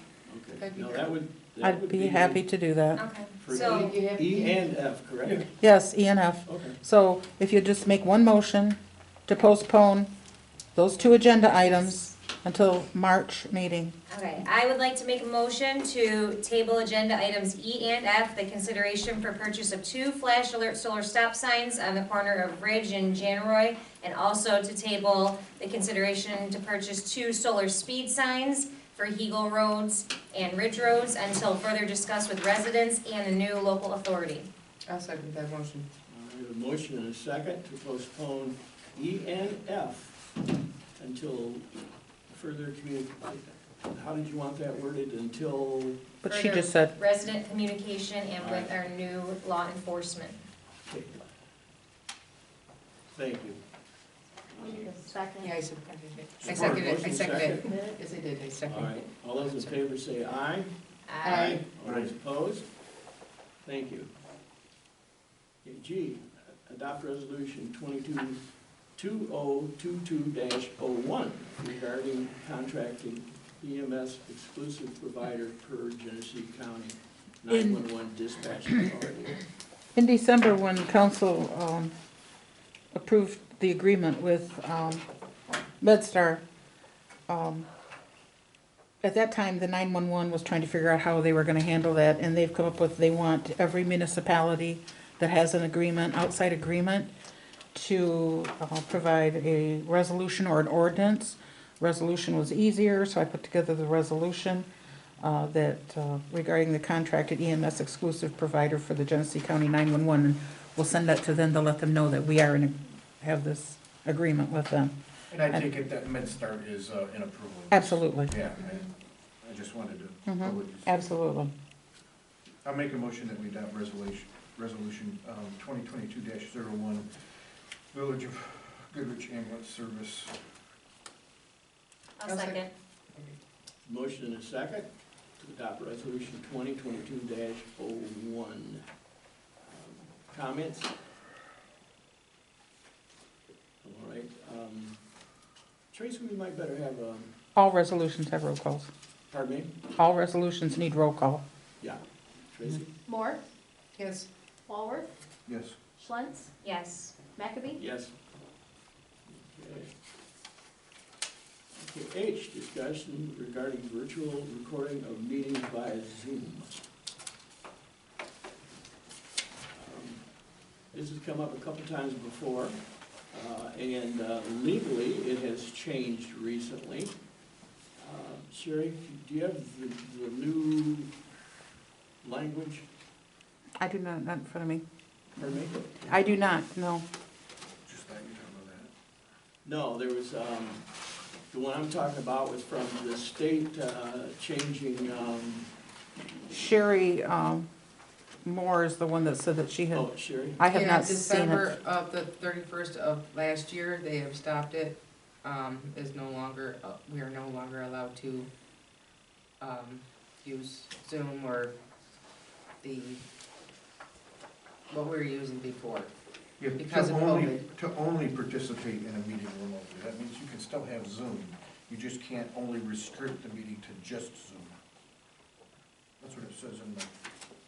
Okay, That'd be no, great. that I'd would be happy to do that. Okay, For so, E and F, correct? Yes, E and F. Okay. So if you just make one motion to postpone those two agenda items until March meeting. okay, I would like to make a motion to table agenda items E and F, the consideration for purchase of 2 flash alert solar stop signs on the corner of Ridge and Janroy, and also to table the consideration to purchase 2 solar speed signs for Eagle Roads and Ridge Roads until further discussed with residents and the new local authority. I'll second that motion. I have a motion and a second to postpone E and F until further communication. How did you want that worded? Until, But she just said, Resident communication and with our new law enforcement. okay. Thank you. Second. Yeah, I seconded it. I Support. seconded it, I Motion seconded it. second. Yes, I did, I All seconded right, it. all those in favor say aye. Aye. All those opposed? Thank you. Okay, G, adopt resolution 2022-01 regarding contracting EMS exclusive provider per Genesee County 911 dispatch authority. in December, when council approved the agreement with MedStar, at that time, the 911 was trying to figure out how they were gonna handle that, and they've come up with, they want every municipality that has an agreement, outside agreement, to provide a resolution or an ordinance. Resolution was easier, so I put together the resolution that regarding the contracted EMS exclusive provider for the Genesee County 911. And we'll send that to them to let them know that we are have this agreement with them. And I take it that MedStar is in approval? Absolutely. Yeah, I just wanted to. Mhm. Absolutely. I'll make a motion that we adopt resolution 2022-01, Village of Goodrich Ambulance Service. I'll second. Motion and a second to adopt resolution 2022-01. Comments? All right. Tracy, we might better have a, All resolutions have roll calls. pardon me? All resolutions need roll call. Yeah, Tracy? Moore, Yes. Walworth, Yes. Schlentz, Yes. McAbey. Yes. Okay, H, discussion regarding virtual recording of meetings via Zoom. This has come up a couple times before, and legally, it has changed recently. Sherry, do you have the new language? I do not in front of me. Pardon me? I do not, no. Just that, you talking about that? No, there was, the one I'm talking about was from the state changing, Sherry Moore is the one that said that she had, oh, Sherry? I have Yeah, not seen December it. of the 31st of last year, they have stopped it, is no longer, we are no longer allowed to, use Zoom or what we were using before. Yeah, Because to of only, COVID. to only participate in a meeting remotely. That means you can still have Zoom. You just can't only restrict the meeting to just Zoom. That's what it says in the.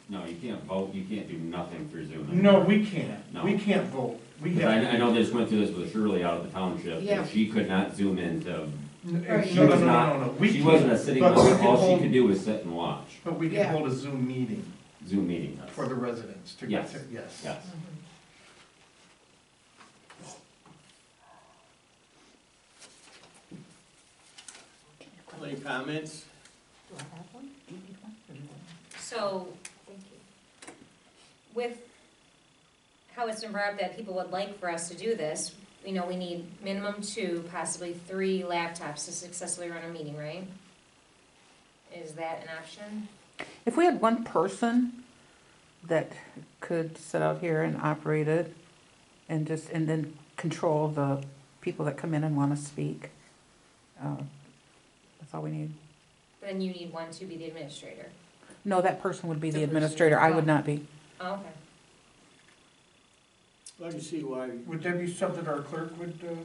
No, you can't vote, you can't do nothing through Zoom. No, we can't. No. We can't vote. We 'Cause have. I know they just went through this with Shirley out of the township, Yeah. and she could not Zoom into, No, Right. no, no, was no, not- no, no. We she wasn't a can't, sitting but we member, can all she hold- could do was sit and watch, But we can Yeah. hold a Zoom meeting Zoom meeting. for the residents to. Yes. Yes. Yes. Any comments? So, with how it's been brought up that people would like for us to do this, we know we need minimum 2, possibly 3 laptops to successfully run a meeting, right? Is that an option? If we had one person that could sit out here and operate it and just, and then control the people that come in and want to speak, that's all we need. Then you need one to be the administrator. No, that person would be the The person. administrator. I would not be. Oh, okay. I can see why, Would that be something our clerk would do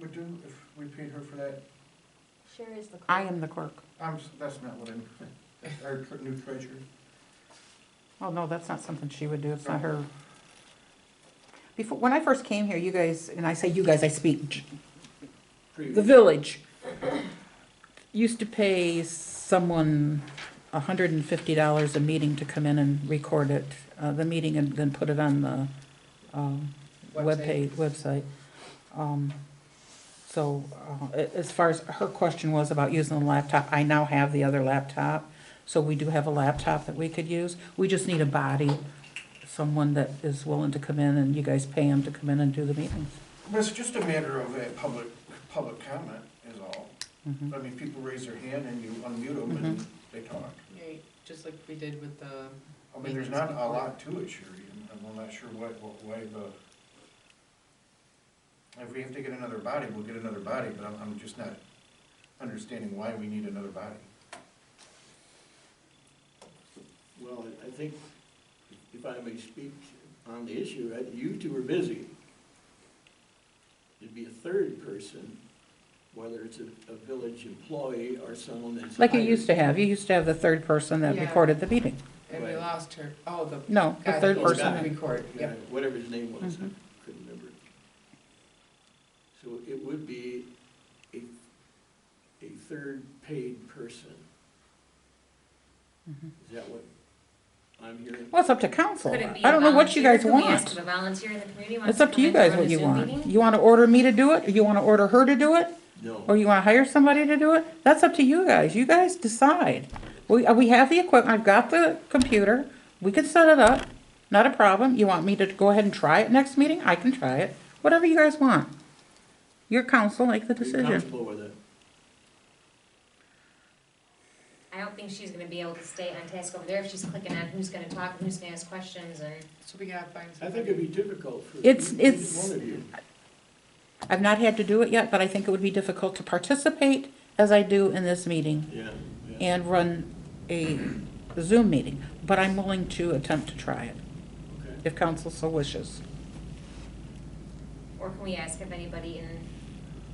if we paid her for that? Sherry is the clerk. I am the clerk. That's not what I'm, our new treasurer. Oh, no, that's not something she would do, it's not her. Before, when I first came here, you guys, and I say you guys, I speak the village, used to pay someone $150 a meeting to come in and record it, the meeting, and then put it on the website. So, as far as her question was about using the laptop, I now have the other laptop, so we do have a laptop that we could use. We just need a body, someone that is willing to come in, and you guys pay them to come in and do the meetings. But it's just a matter of a public comment is all. Mhm. I mean, people raise their hand and you unmute them and they talk. Right, just like we did with the, I mean, there's not a lot to it, Sherry, I'm not sure why if we have to get another body, we'll get another body, but I'm just not understanding why we need another body. Well, I think, if I may speak on the issue, you two are busy. It'd be a third person, whether it's a village employee or someone that's Like you hired. used to have, you used to have the third person that Yeah. recorded the meeting. and we Right. lost her, oh, the. No, the guy third that was person. gonna Record, Yeah, yep. whatever his name was, I Mhm. couldn't remember. So it would be a third paid person. Mhm. Is that what I'm hearing? Well, it's up to council. Could it be I a don't know what you guys volunteer? Could we ask want. if a volunteer in the community wants It's to up to come you in to guys run what a you Zoom want. meeting? You wanna order me to do it, or you wanna order her to do it, No. or you wanna hire somebody to do it? That's up to you guys. You guys decide. We have the equipment, I've got the computer, we can set it up, not a problem. You want me to go ahead and try it next meeting? I can try it. Whatever you guys want. Your council, make the Are you decision. comfortable with it? I don't think she's gonna be able to stay on task over there if she's clicking on who's gonna talk and who's gonna ask questions and. So we gotta find I somebody. think it'd be difficult for It's- each it's- one of you. I've not had to do it yet, but I think it would be difficult to participate as I do in this meeting Yeah, yeah. and run a Zoom meeting. But I'm willing to attempt to try it, Okay. if council so wishes. Or can we ask if anybody in,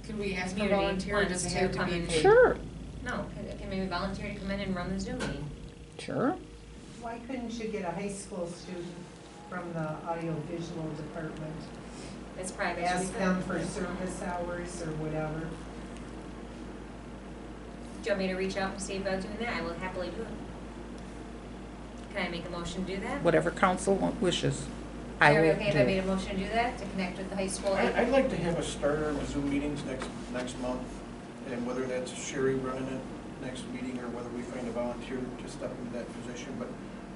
Could we ask for Community volunteer, or wants does it to have to come be in. paid? Sure, no, can maybe volunteer to come in and run the Zoom meeting? sure. Why couldn't you get a high school student from the audiovisual department? It's private. Ask them for service hours or whatever. Do you want me to reach out and see about doing that? I will happily do it. Can I make a motion to do that? Whatever council wishes, I Are we will okay if I made do. a motion to do that, to connect with the high school? I'd like to have a starter with Zoom meetings next month, and whether that's Sherry running it next meeting, or whether we find a volunteer to step into that position, but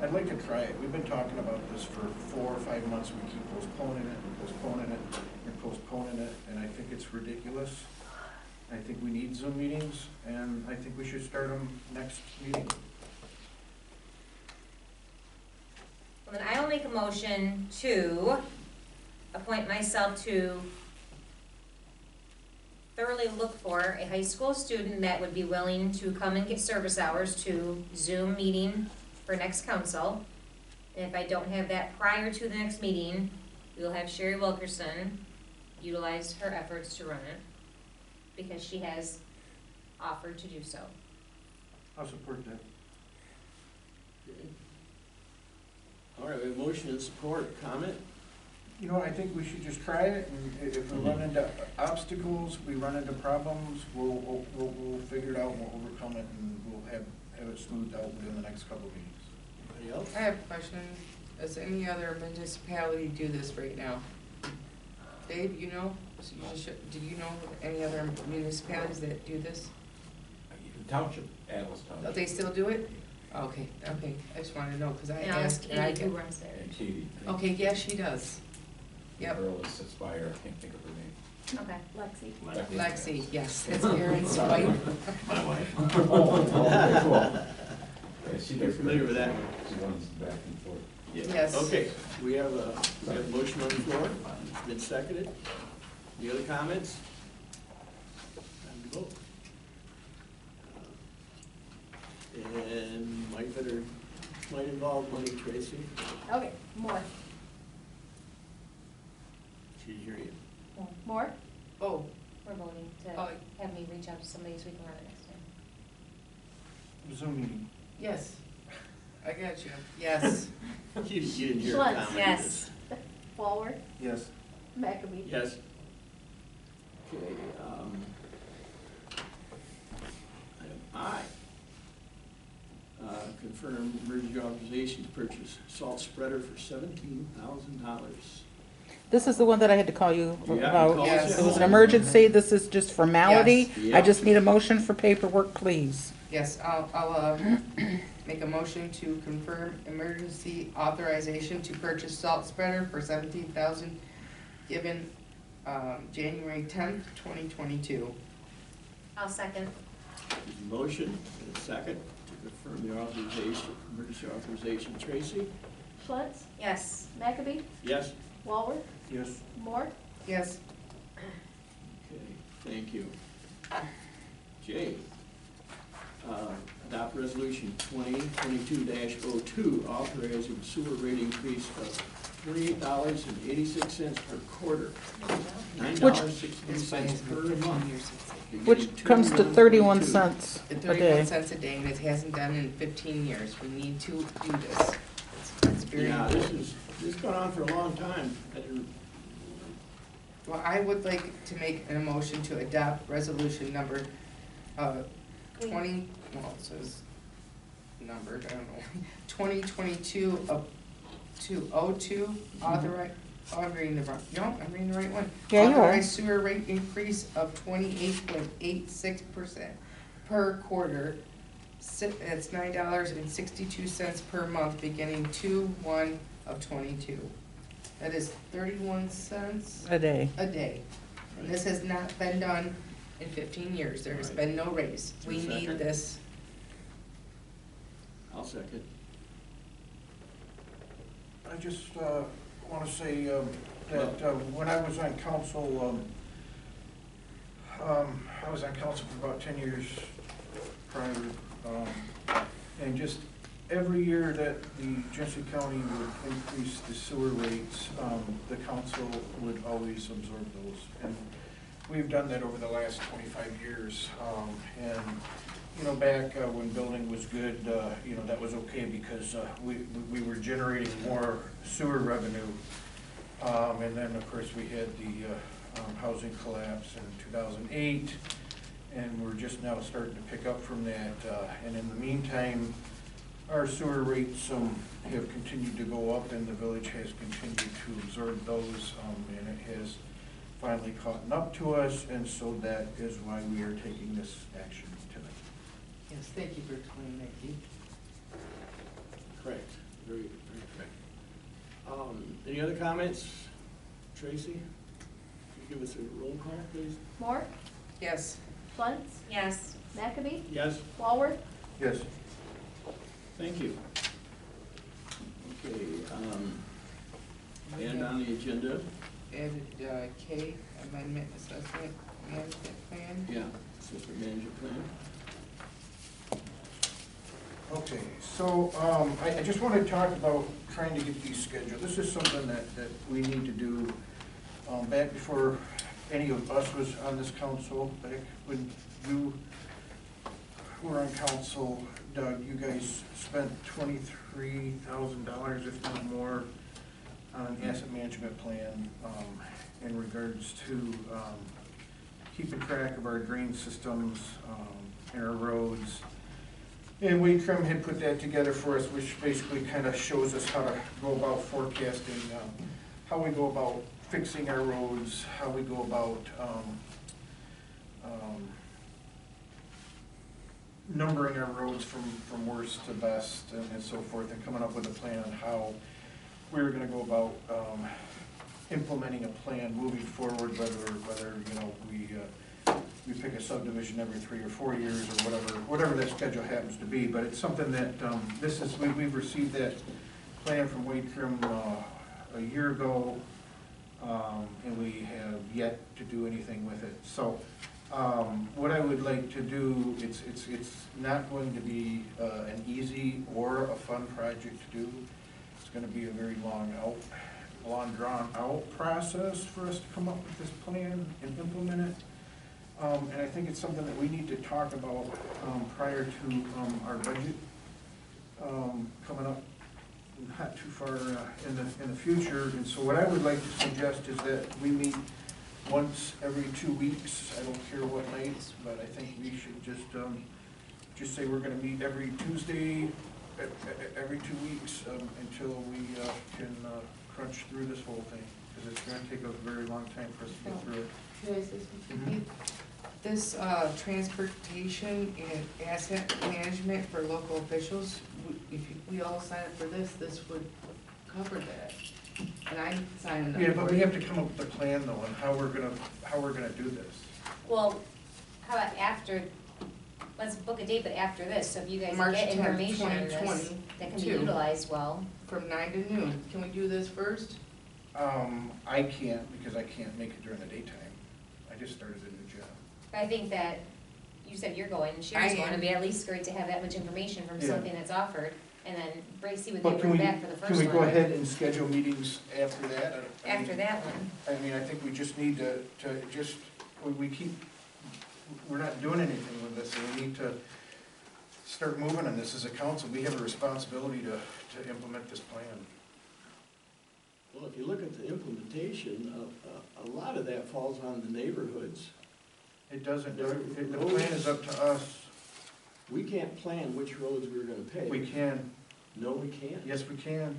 I'd like to try it. We've been talking about this for 4 or 5 months, we keep postponing it, and postponing it, and postponing it, and I think it's ridiculous. I think we need Zoom meetings, and I think we should start them next meeting. Well, then I will make a motion to appoint myself to thoroughly look for a high school student that would be willing to come and get service hours to Zoom meeting for next council. And if I don't have that prior to the next meeting, we will have Sherry Wilkerson utilize her efforts to run it, because she has offered to do so. I'll support that. Okay. All right, we have motion and support. Comment? You know, I think we should just try it, and if we run into obstacles, we run into problems, we'll figure it out, and we'll overcome it, and we'll have it smoothed out within the next couple of meetings. Anybody else? I have a question. Does any other municipality do this right now? Dave, you know? So you just do you know of any other municipalities that do this? Township, Atlas Do Township. they still do it? Okay, I just wanted to know, because I And I'll ask asked and I Katie who get. runs there. And Katie. Okay, yeah, she does. The Yep, girl that sits by her, I can't think of her name. Okay. Lexi. Lexi, yes, that's Aaron's wife. My wife. Oh, okay, cool. Yeah, she You're does familiar great. with that? She runs back and forth. Yes. Okay, we have a motion on the floor. It's been seconded. Any other comments? Time to vote. And might involve money, Tracy. Okay, more. She's hearing you. More? Oh, We're voting to Oh. have me reach out to somebody so we can run it next time. Zoom meeting. Yes. I got you. Yes. You didn't hear a Schwartz. comment. Yes. Walworth, Yes. McAbey. Yes. Okay, item I. Confirm emergency authorization to purchase salt spreader for $17,000. This is the one that I had to call you Yeah, about. call us It was an in. emergency, this is just formality. Yes. I just need a motion for paperwork, please. Yes, I'll make a motion to confirm emergency authorization to purchase salt spreader for $17,000 given, January 10th, 2022. I'll second. There's a motion and a second to confirm the authorization, emergency authorization. Tracy? Schwartz, Yes. McAbey, Yes? Walworth, Yes. Moore, Yes. Okay, thank you. J, adopt resolution 2022-02, authorizing sewer rate increase of $28.86 per quarter, $9.16 per month. Which comes to 31 cents At a 31 day. cents a day, and it hasn't done in 15 years. We need to do this. It's very Yeah, important. this has gone on for a long time. Well, I would like to make an motion to adopt resolution number, 20, well, it says numbered, I don't know, 2022 up to 02, authorize, oh, I'm reading the wrong, no, I'm reading the right one. Yeah, you are. Authorized sewer rate increase of 28.86% per quarter. It's $9.62 per month, beginning 2/1 of 22. That is 31 cents A day. a day. And this has not been done in 15 years. There has been no raise. We need Second. this. I'll second. I just want to say that when I was on council, I was on council for about 10 years prior, and just every year that the Genesee County would increase the sewer rates, the council would always absorb those. And we've done that over the last 25 years. And, you know, back when building was good, you know, that was okay because we were generating more sewer revenue. And then, of course, we had the housing collapse in 2008. And we're just now starting to pick up from that. And in the meantime, our sewer rates have continued to go up, and the village has continued to absorb those, and it has finally caught up to us, and so that is why we are taking this action tonight. Yes, thank you for explaining that, Keith. Correct. Very, very correct. Any other comments? Tracy? Can you give us a roll call, please? Moore, Yes. Schwartz, Yes. McAbey, Yes? Walworth, Yes. Thank you. Okay, and on the agenda, Added K, amendment assessment management plan. yeah, assistant manager plan. Okay, so I just want to talk about trying to get these scheduled. This is something that we need to do back before any of us was on this council, back when you were on council, Doug, you guys spent $23,000, if not more, on an asset management plan in regards to keeping track of our drain systems and our roads. And Wade Trim had put that together for us, which basically kind of shows us how to go about forecasting, how we go about fixing our roads, how we go about numbering our roads from worst to best and so forth, and coming up with a plan on how we were gonna go about implementing a plan moving forward, whether you know, we pick a subdivision every 3 or 4 years or whatever that schedule happens to be. But it's something that, we've received that plan from Wade Trim a year ago, and we have yet to do anything with it. So what I would like to do, it's not going to be an easy or a fun project to do. It's gonna be a very long drawn out process for us to come up with this plan and implement it. And I think it's something that we need to talk about prior to our budget coming up not too far in the future. And so what I would like to suggest is that we meet once every 2 weeks. I don't care what nights, but I think we should just say we're gonna meet every Tuesday, every 2 weeks, until we can crunch through this whole thing, because it's gonna take a very long time for us to get through it. Could I say something? This transportation and asset management for local officials, if we all sign up for this, this would cover that. And I'm signing up. Yeah, but for we it. have to come up with a plan though, on how we're gonna do this. Well, how about after, let's book a date, but after this, so if you guys March get 10th, information on this, 2020, that can be two. utilized well. From 9 to noon. Can we do this first? I can't, because I can't make it during the daytime. I just started a new job. I think that, you said you're going, and Sherry's I going, am. it'd be at least great to have that much information from Yeah. something that's offered, and then see what But they can bring we, back for the first can one. we go ahead and schedule meetings after that? I mean- After that one. I mean, I think we just need to just, we're not doing anything with this, and we need to start moving on this as a council. We have a responsibility to implement this plan. Well, if you look at the implementation, a lot of that falls on the neighborhoods. It doesn't, the plan is up to us. We can't plan which roads we're gonna pave. We can, No, we can't. yes, we can.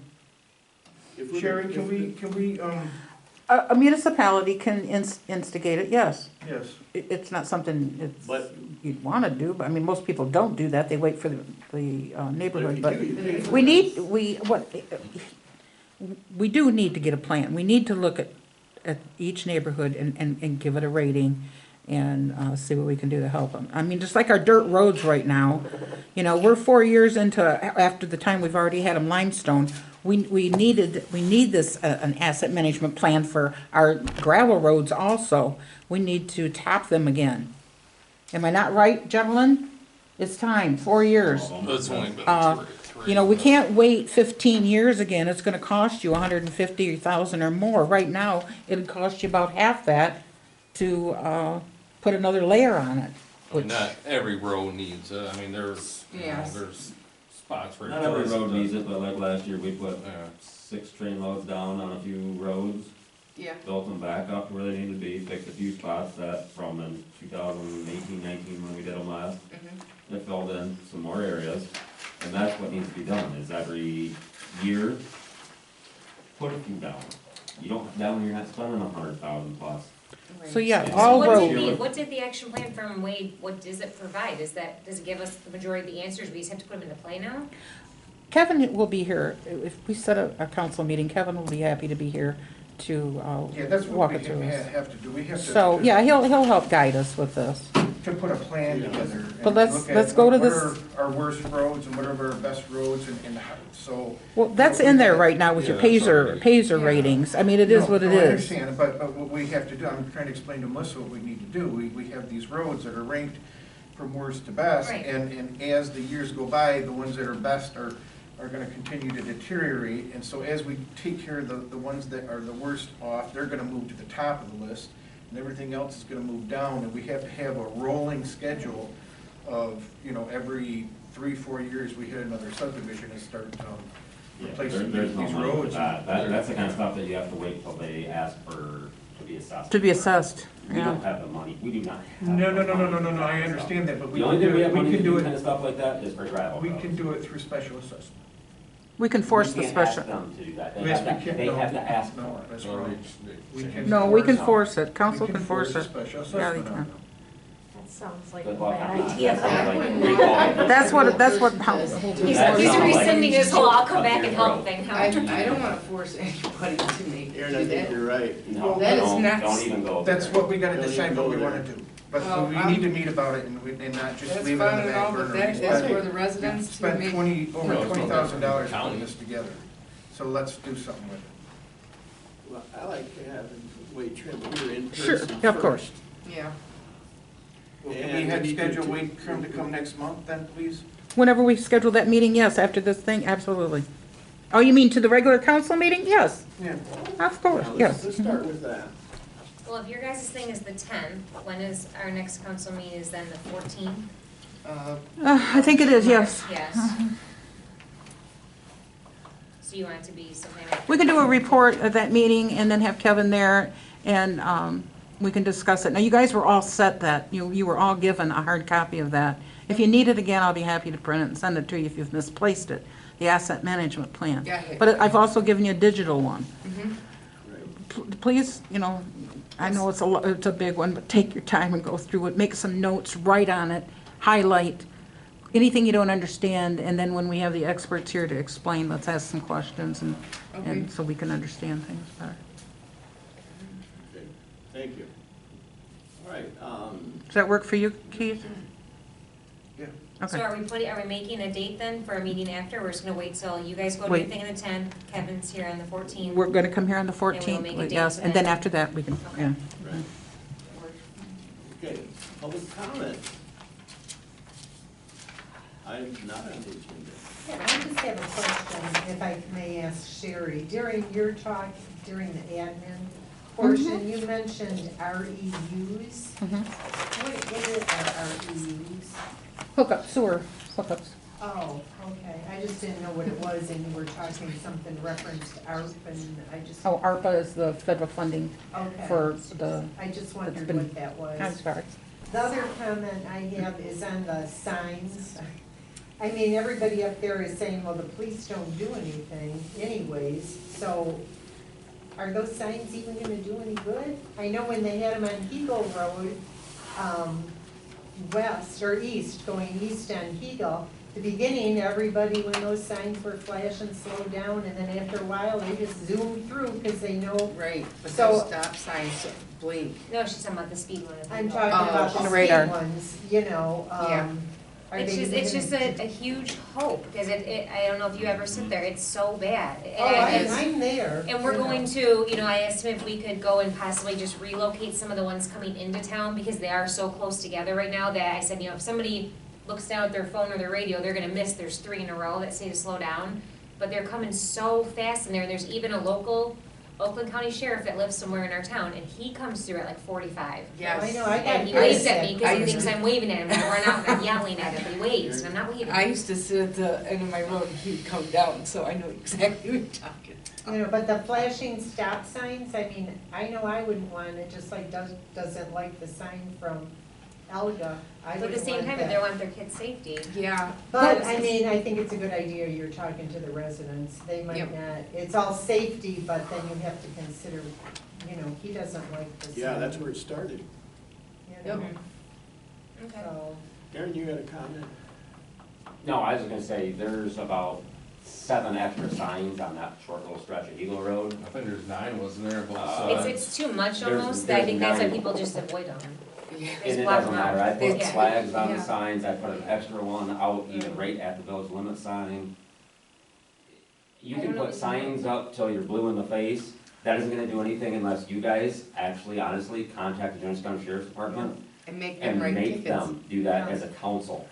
If we're Sherry, gonna- can we, A municipality can instigate it, yes. yes. It's not something But- you'd want to do, but I mean, most people don't do that. They wait for the But if neighborhood, you but do, you pay for we it. we do need to get a plan. We need to look at each neighborhood and give it a rating and see what we can do to help them. I mean, just like our dirt roads right now, you know, we're 4 years into, after the time we've already had them limestone. We need this, an asset management plan for our gravel roads also. We need to tap them again. Am I not right, gentlemen? It's time, 4 years. It's only been Uh, three. You know, we can't wait 15 years again. It's gonna cost you 150,000 or more. Right now, it'd cost you about half that to, put another layer on it. I mean, which- not every road needs it, I mean, there's, Yes. there's spots where. Not every tourists road needs does- it, but like last year, we put Yeah. 6 train loads down on a few roads, Yeah. built them back up to where they need to be, fixed a few spots that from in 2018, 19 when we did them last. Mhm. It filled in some more areas, and that's what needs to be done, is every year, put a few down. You don't, that one you're not spending 100,000 plus. So, yeah, So all what roads. what did the action plan from Wade, what does it provide? Does it give us the majority of the answers, we just have to put them into play now? Kevin will be here. If we set a council meeting, Kevin will be happy to be here to Yeah, that's walk what it we through us. have to do. We have to. So, yeah, he'll help guide us with this. To put a plan together. But and let's- look at let's go to what this- are our worst roads and what are our best roads and how, so. Well, that's in there right now with your Yeah, that's Paiser Yeah. ratings. I mean, it is No, what it no, I is. understand, but what we have to do, I'm trying to explain to Melissa what we need to do. We have these roads that are ranked from worst to best, Right. and as the years go by, the ones that are best are gonna continue to deteriorate, and so as we take care of the ones that are the worst off, they're gonna move to the top of the list, and everything else is gonna move down, and we have to have a rolling schedule of, you know, every 3-4 years, we hit another subdivision and start, Yeah, replacing there's no these money for roads. that's the kind of stuff that you have to wait till they ask for, to be assessed. To be assessed, We yeah. don't have the money, we do not have. No, the money I for that understand that, but stuff. we The can only thing we do have it, we money to can do do kind it, of stuff like that is for gravel we roads. can do it through special assessment. We can force the We can't ask special, them to do that, they Yes, have we to, can. they No, have to ask no, for it. that's Or wrong. we- We can no, we can force force it. Council We can force a it. special Yeah, they assessment on can. them. That sounds like a Good luck bad on that. idea. That sounds like recall. That's what, He's That he's sounds like- rescinding his whole, I'll come Cut back your and help throat. thing, I huh? don't wanna force anybody to make, do Aaron, I think that. you're right. No, That is don't, not- don't even go there. That's what we gotta Don't even decide what go we there. wanna do, but Well, we I'm- need to meet about it and not just That's leave it on fine the and back all, burner. but We that's spent- for the residents to Spent make. over No, it's no different $20,000 than putting county. this together, so let's do something with it. Well, I like having Wade Trim here in Sure, person yeah, of course. first. Yeah. Well, And Can we have we need to- scheduled Wade Trim to come next month then, please? Whenever we schedule that meeting, yes, after this thing, absolutely. Oh, you mean to the regular council meeting? Yes, Yeah. of course, Now, yes. let's start with that. Well, if your guys' thing is the 10th, when is our next council meeting, is then the 14th? I think it is, yes. Yes. Do you want it to be something like? We can do a report at that meeting and then have Kevin there and we can discuss it. Now, you guys were all set that, you were all given a hard copy of that. If you need it again, I'll be happy to print it and send it to you if you've misplaced it, the asset management plan. Yeah. But I've also given you a digital one. Mhm. Please, I know it's a big one, but take your time and go through it, make some notes, write on it, highlight anything you don't understand, and then when we have the experts here to explain, let's ask some questions Okay. and so we can understand things better. Okay, thank you. All right, Does that work for you, Keith? Yeah. So Okay. are we making a date then for a meeting after? We're just gonna wait till you guys go to Wait. your thing on the 10th, Kevin's here on the 14th. We're gonna come here on the we'll 14th, make a date yes, for and then that. after that, we can, Okay. yeah. right. Okay, public comment. Items not on the agenda. Yeah, I just have a question, if I may ask Sherry. During your talk, during the admin portion, you mentioned REUs. Mhm. What are REUs? Hookup, sewer hookups. Oh, okay, I just didn't know what it was, and you were talking something referenced ARP, and I just, Oh, ARPA is the federal funding okay. for the I just wondered been what that was. contracts. The other comment I have is on the signs. I mean, everybody up there is saying, well, the police don't do anything anyways, so are those signs even gonna do any good? I know when they had them on Hegel Road, west or east, going east on Hegel, the beginning, everybody, when those signs were flashing, slowed down, and then after a while, they just zoomed through, because they know, Right, but So- those stop signs blink. No, she's talking about the speed limit. I'm talking Oh, about on the the radar. speed ones, you know, Yeah. are It's they just, even it's just gonna- a huge hope, because I don't know if you ever sit there, it's so bad. Oh, And I'm there. And we're you know. going to, I asked him if we could go and possibly just relocate some of the ones coming into town, because they are so close together right now, that I said, if somebody looks down at their phone or their radio, they're gonna miss, there's 3 in a row that say to slow down, but they're coming so fast in there, and there's even a local Oakland County Sheriff that lives somewhere in our town, and he comes through at like 45. Yes. I know, I got And he waves at me, I because he used thinks to- I'm waving at him, and I run out and I'm yelling at him, but he waves, and I'm not waving. I used to sit at the end of my road and he'd come down, so I know exactly what you're talking about. You know, but the flashing stop signs, I mean, I know I wouldn't want it, just like doesn't like the sign from Elga. I But at the wouldn't same want time, that. they want their kids' safety. Yeah. But, I mean, I think it's a good idea, you're talking to the residents, they might Yep. not, it's all safety, but then you have to consider, he doesn't like the sign. Yeah, that's where it started. you know, Okay. So, Darren, you had a comment? No, I was just gonna say, there's about 7 extra signs on that short little stretch of Eagle Road. I think there's 9, wasn't there, both Uh, sides? It's too much there's- almost, that I think that's why there's people just avoid them. Yeah. And it block doesn't them out. matter, I put Yeah. flags on the Yeah. signs, I put an extra one out even right at the village limit sign. You I can don't know put what you signs up till you're blue in the face, that isn't gonna do anything unless you guys actually honestly contact the Johnson County Sheriff's Department And make them and write make tickets. them do that as a council.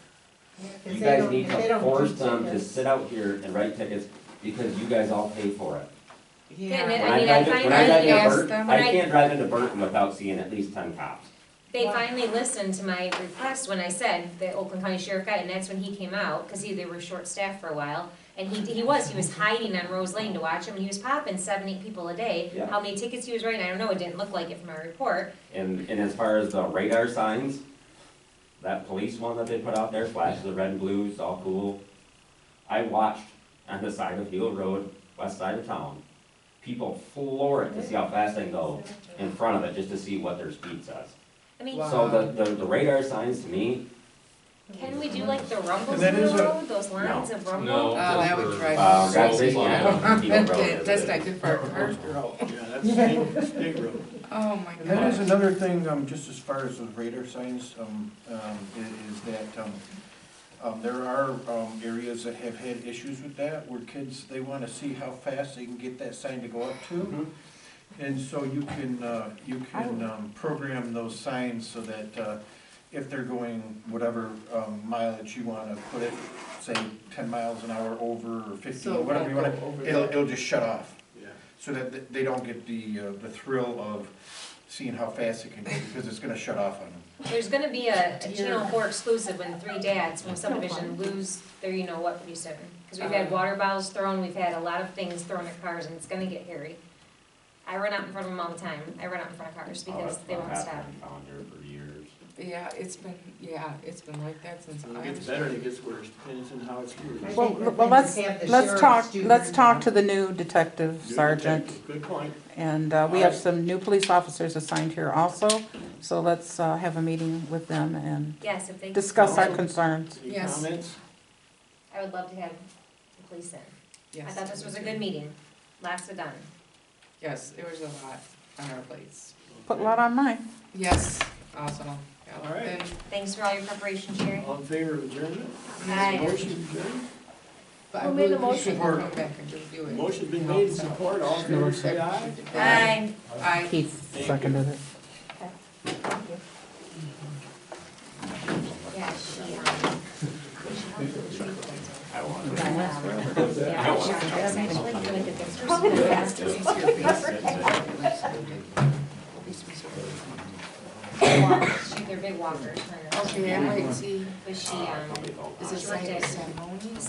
yeah, 'cause You they guys don't- need if they to don't force do them to tickets- sit out here and write tickets, because you guys all pay for it. Yeah. I mean, When I drive find when I that drive into ask Burton, them- I can't drive into Burton without seeing at least 10 cops. They Wow. finally listened to my request when I said the Oakland County Sheriff got it, and that's when he came out, because they were short-staffed for a while. And he was hiding on Rose Lane to watch him, and he was popping 7, 8 people a day. Yeah. How many tickets he was writing, I don't know, it didn't look like it from my report. And as far as the radar signs, that police one that they put out there, flashes of red and blue, it's all cool. I watched on the side of Hill Road, west side of town, people floor it to see how fast they can go in front of it, just to see what their speed says. I mean, Wow. So the radar signs to me, can we do like the rumbles That in the is a- road, those lines of rumble? No. Oh, that would drive that's me basically crazy. on Eagle Road, That's isn't not it? good for our cars to roll. Yeah, that's state road. Oh, my And that is gosh. another thing, just as far as those radar signs, is that, there are, areas that have had issues with that, where kids, they wanna see how fast they can get that sign to go up to. Mhm. And so you can program those signs so that, if they're going whatever, mileage you wanna put it, say 10 miles an hour over, or 15, So it whatever you won't wanna, go over it'll, that. it'll just shut off. Yeah. So that they don't get the thrill of seeing how fast it can go, because it's gonna shut off on them. There's gonna be a Channel 4 exclusive when 3 dads from subdivision lose their, you know what, pretty soon. Because we've had water bottles thrown, we've had a lot of things thrown at cars, and it's gonna get hairy. I run out in front of them all the time. I run out in front of cars because they won't stop. Down here for years. Yeah, it's been like that since And I it gets was. better and it gets worse, depends on how it's used. I Well, think the well, thing let's, is have the let's talk, sheriffs do let's their talk job. to the new detective sergeant. Good point. And we have some new police officers assigned here also, so let's have a meeting with them and Yes, if they. discuss our concerns. Any Yes. comments? I would love to have the police in. I Yes. thought this was a good meeting. Lots of done. Yes, there was a lot on our plates. Put a lot on mine. Yes, awesome. Yeah, All right. then- Thanks for all your preparation, Sherry. All in favor of adjournment? Aye. Motion adjourned? But I Who made the really appreciate you motion? coming back and just do it. Motion's been made and support, all in favor, say aye. Aye. Aye. Keith seconded it. Yeah, she, I don't want to. yeah, she actually really good things for Probably the school. fastest. They're big walkers. Okay, I might see, But she, is it she worked at ceremonies?